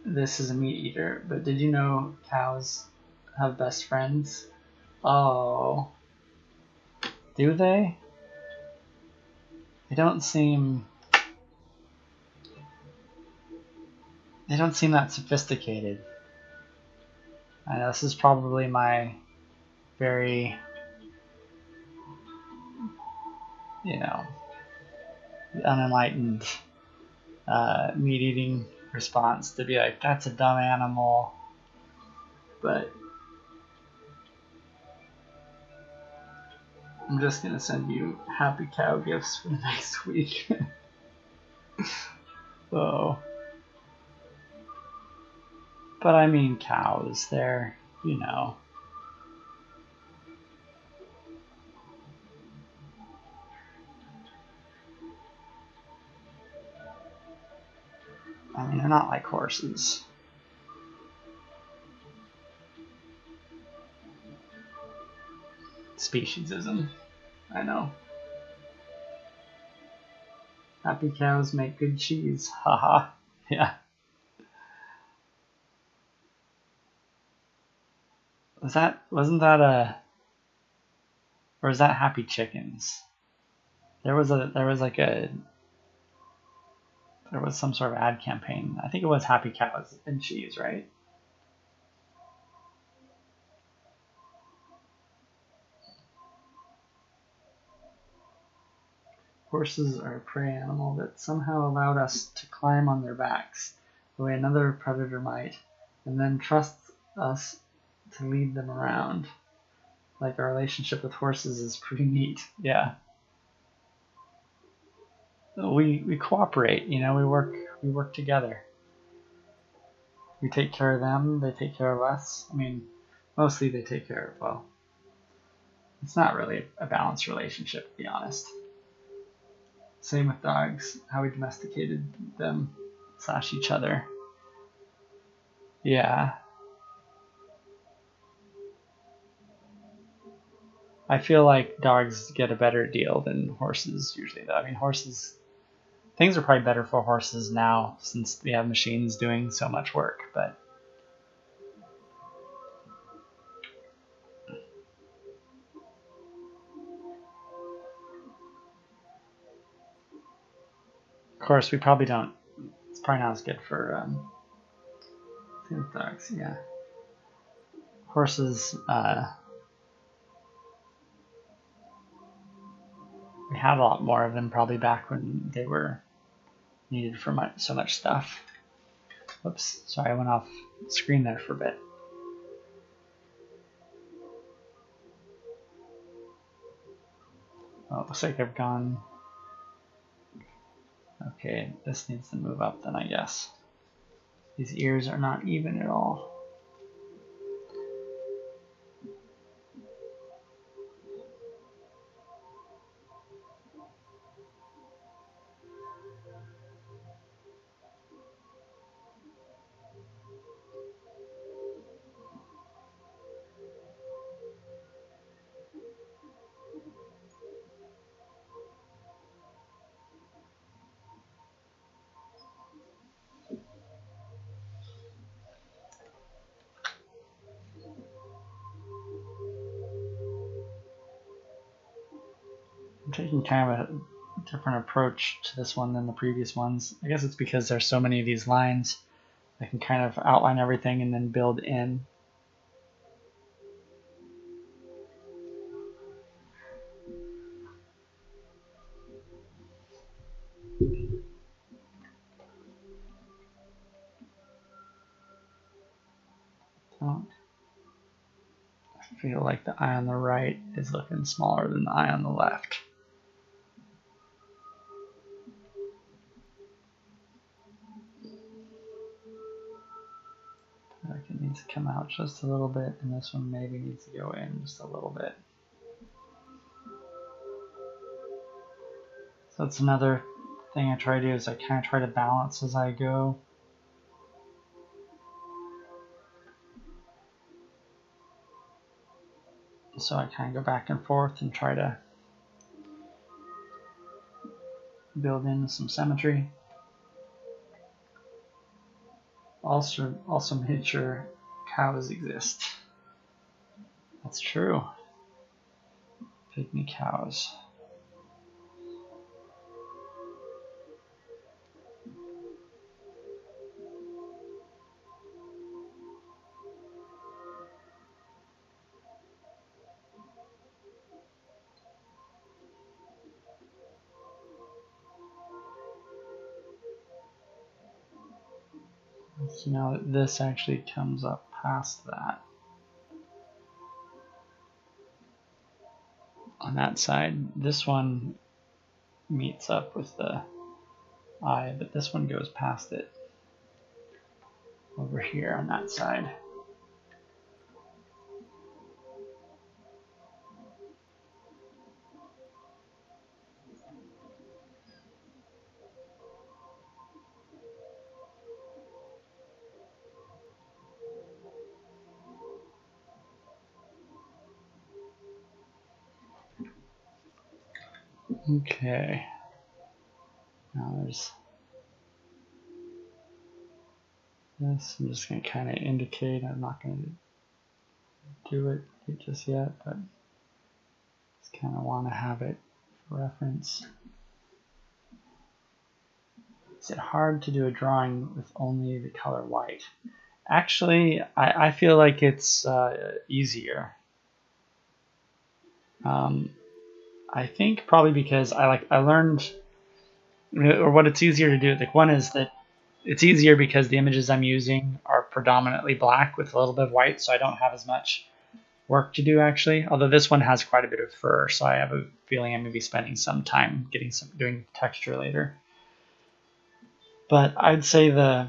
this is a meat eater, but did you know cows have best friends? Oh. Do they? They don't seem that sophisticated. I know this is probably my very, unenlightened meat eating response to be like, that's a dumb animal. But I'm just gonna send you happy cow gifts for the next week. Oh. But I mean cows, they're, I mean, they're not like horses. Speciesism. I know. Happy cows make good cheese. Haha. Yeah. Wasn't that or is that Happy Chickens? There was some sort of ad campaign. I think it was Happy Cows and Cheese, right? Horses are a prey animal that somehow allowed us to climb on their backs, the way another predator might, and then trust us to lead them around. Like our relationship with horses is pretty neat. Yeah. We cooperate, we work together. We take care of them, they take care of us. I mean, mostly they take care of, well, it's not really a balanced relationship, to be honest. Same with dogs, how we domesticated them / each other. Yeah. I feel like dogs get a better deal than horses usually, though. I mean, things are probably better for horses now since we have machines doing so much work, but course, we probably don't. It's probably not as good for dogs. Yeah, horses. We had a lot more of them probably back when they were needed for so much stuff. Whoops, sorry, I went off screen there for a bit. Oh, it looks like I've gone. Okay, this needs to move up then, I guess. These ears are not even at all. I'm taking kind of a different approach to this one than the previous ones. I guess it's because there's so many of these lines. I can kind of outline everything and then build in. I feel like the eye on the right is looking smaller than the eye on the left. Like it needs to come out just a little bit, and this one maybe needs to go in just a little bit. So that's another thing I try to do is I kind of try to balance as I go. So I kind of go back and forth and try to build in some symmetry. Also made sure cows exist. That's true. Pygmy cows. So now this actually comes up past that. On that side, this one meets up with the eye, but this one goes past it over here on that side. Okay. Now there's this. I'm just going to kind of indicate. I'm not going to do it just yet, but just kind of want to have it for reference. Is it hard to do a drawing with only the color white? Actually, I feel like it's easier. I think probably because I learned, or what it's easier to do. Like one is that it's easier because the images I'm using are predominantly black with a little bit of white, so I don't have as much work to do actually. Although this one has quite a bit of fur, so I have a feeling I'm going to be spending some time doing texture later. But I'd say the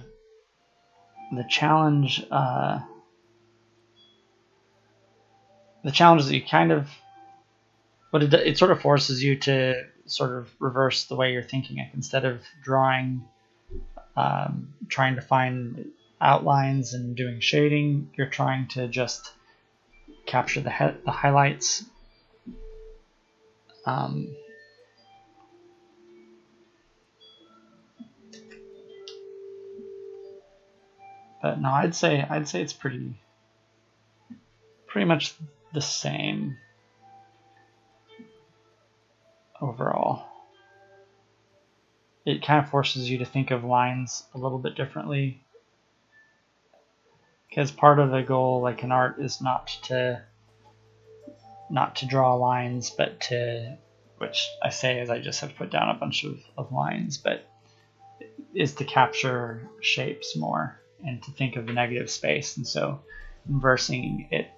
challenge is that you kind of it sort of forces you to sort of reverse the way you're thinking. Like instead of drawing, trying to find outlines and doing shading, you're trying to just capture the highlights. But no, I'd say it's pretty much the same overall. it kind of forces you to think of lines a little bit differently. Because part of the goal, like in art, is not to draw lines, but to, which I say as I just have put down a bunch of lines, but is to capture shapes more and to think of the negative space. And so inversing it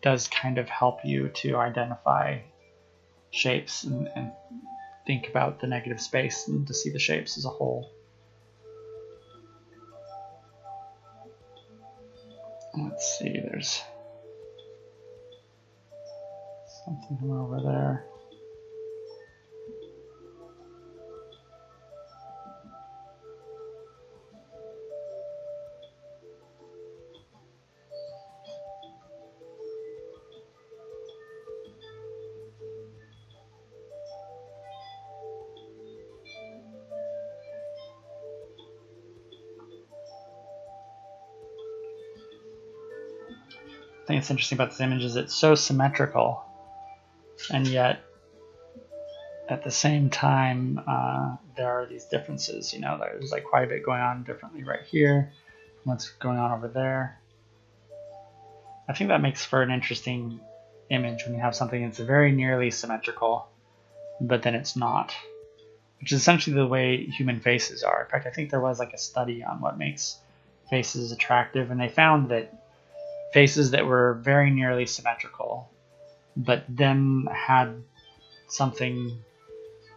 does kind of help you to identify shapes and think about the negative space and to see the shapes as a whole. Let's see, there's something over there. I think it's interesting about this image is it's so symmetrical, and yet at the same time there are these differences. You know, there's like quite a bit going on differently right here from what's going on over there. I think that makes for an interesting image when you have something that's very nearly symmetrical, but then it's not, which is essentially the way human faces are. In fact, I think there was like a study on what makes faces attractive, and they found that faces that were very nearly symmetrical, but then had something,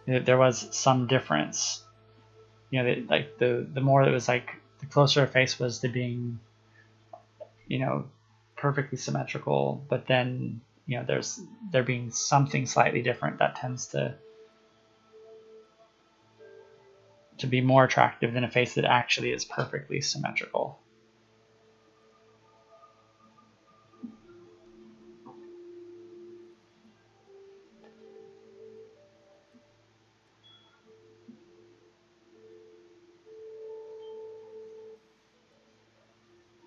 there was some difference. You know, like the more it was like, the closer a face was to being, you know, perfectly symmetrical, but then, you know, there being something slightly different, that tends to be more attractive than a face that actually is perfectly symmetrical.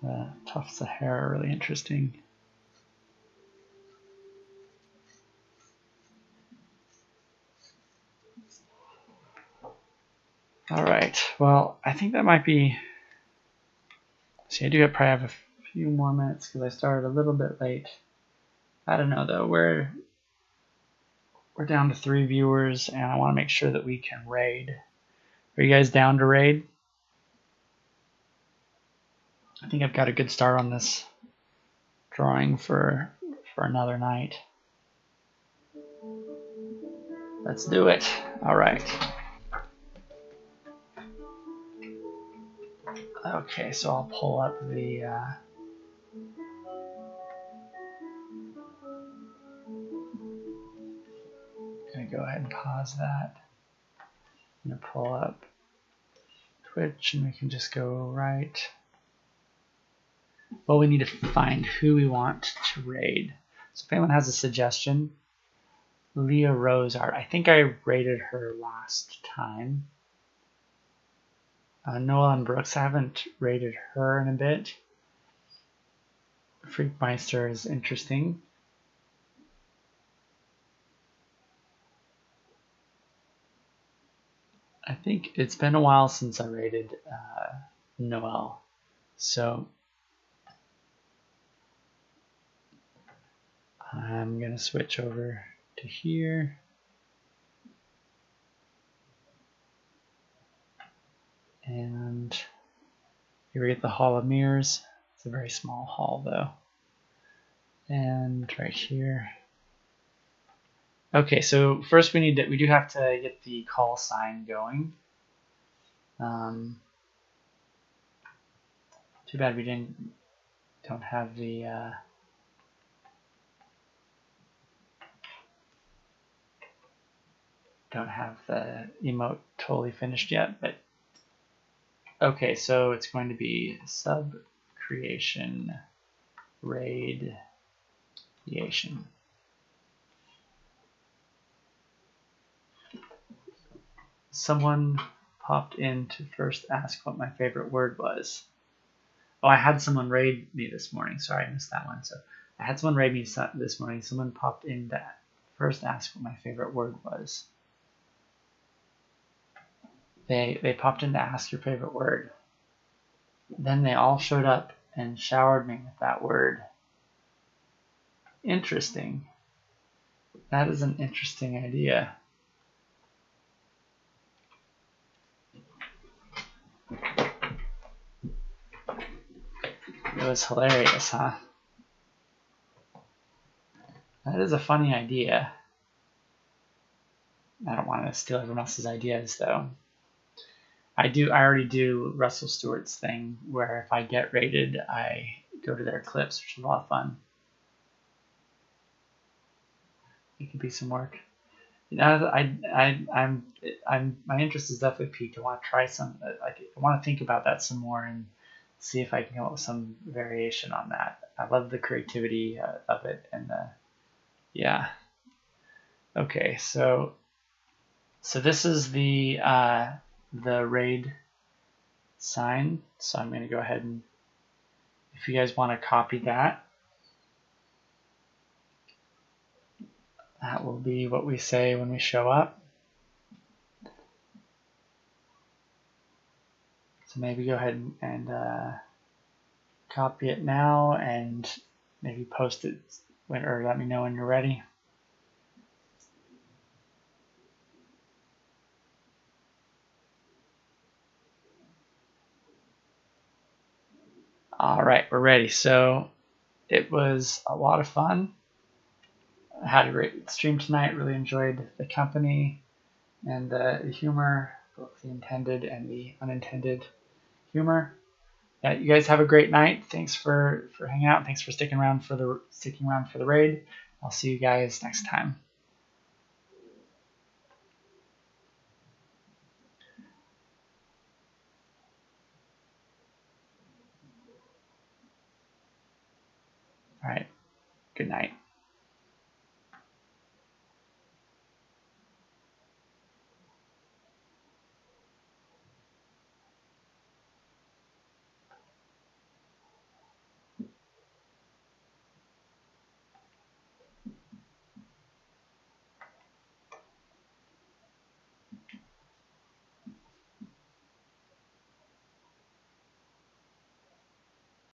The tufts of hair are really interesting. All right, well, I think that might be, see, I do probably have a few more minutes because I started a little bit late. I don't know though, we're down to 3 viewers and I want to make sure that we can raid. Are you guys down to raid? I think I've got a good start on this drawing for another night. Let's do it. All right. Okay, so I'll pull up the gonna go ahead and pause that. I'm gonna pull up Twitch and we can just go right. Well, we need to find who we want to raid. So if anyone has a suggestion, Leah Rose Art. I think I raided her last time. Noel and Brooks, I haven't raided her in a bit. Freakmeister is interesting. I think it's been a while since I raided Noel. So I'm going to switch over to here. And here we get the Hall of Mirrors. It's a very small hall though. And right here. Okay, so first we do have to get the call sign going. Too bad we don't have the emote totally finished yet, but okay, so it's going to be Subcreation radiation. Someone popped in to first ask what my favorite word was. Oh, I had someone raid me this morning. Sorry, I missed that one. So I had someone raid me this morning. Someone popped in to first ask what my favorite word was. They popped in to ask your favorite word. Then they all showed up and showered me with that word. Interesting. That is an interesting idea. It was hilarious, huh? That is a funny idea. I don't want to steal everyone else's ideas, though. I already do Russell Stewart's thing, where if I get rated, I go to their clips, which is a lot of fun. It could be some work. I'm my interest is definitely peaked. I want to try some. I want to think about that some more and see if I can come up with some variation on that. I love the creativity of it and yeah. Okay, so this is the raid sign. So I'm going to go ahead and, if you guys want to copy that, that will be what we say when we show up. So maybe go ahead and copy it now and maybe post it or let me know when you're ready. All right, we're ready. So it was a lot of fun. I had a great stream tonight. Really enjoyed the company and the humor, both the intended and the unintended humor. Yeah, you guys have a great night. Thanks for hanging out. Thanks for sticking around for the raid. I'll see you guys next time. All right. Good night.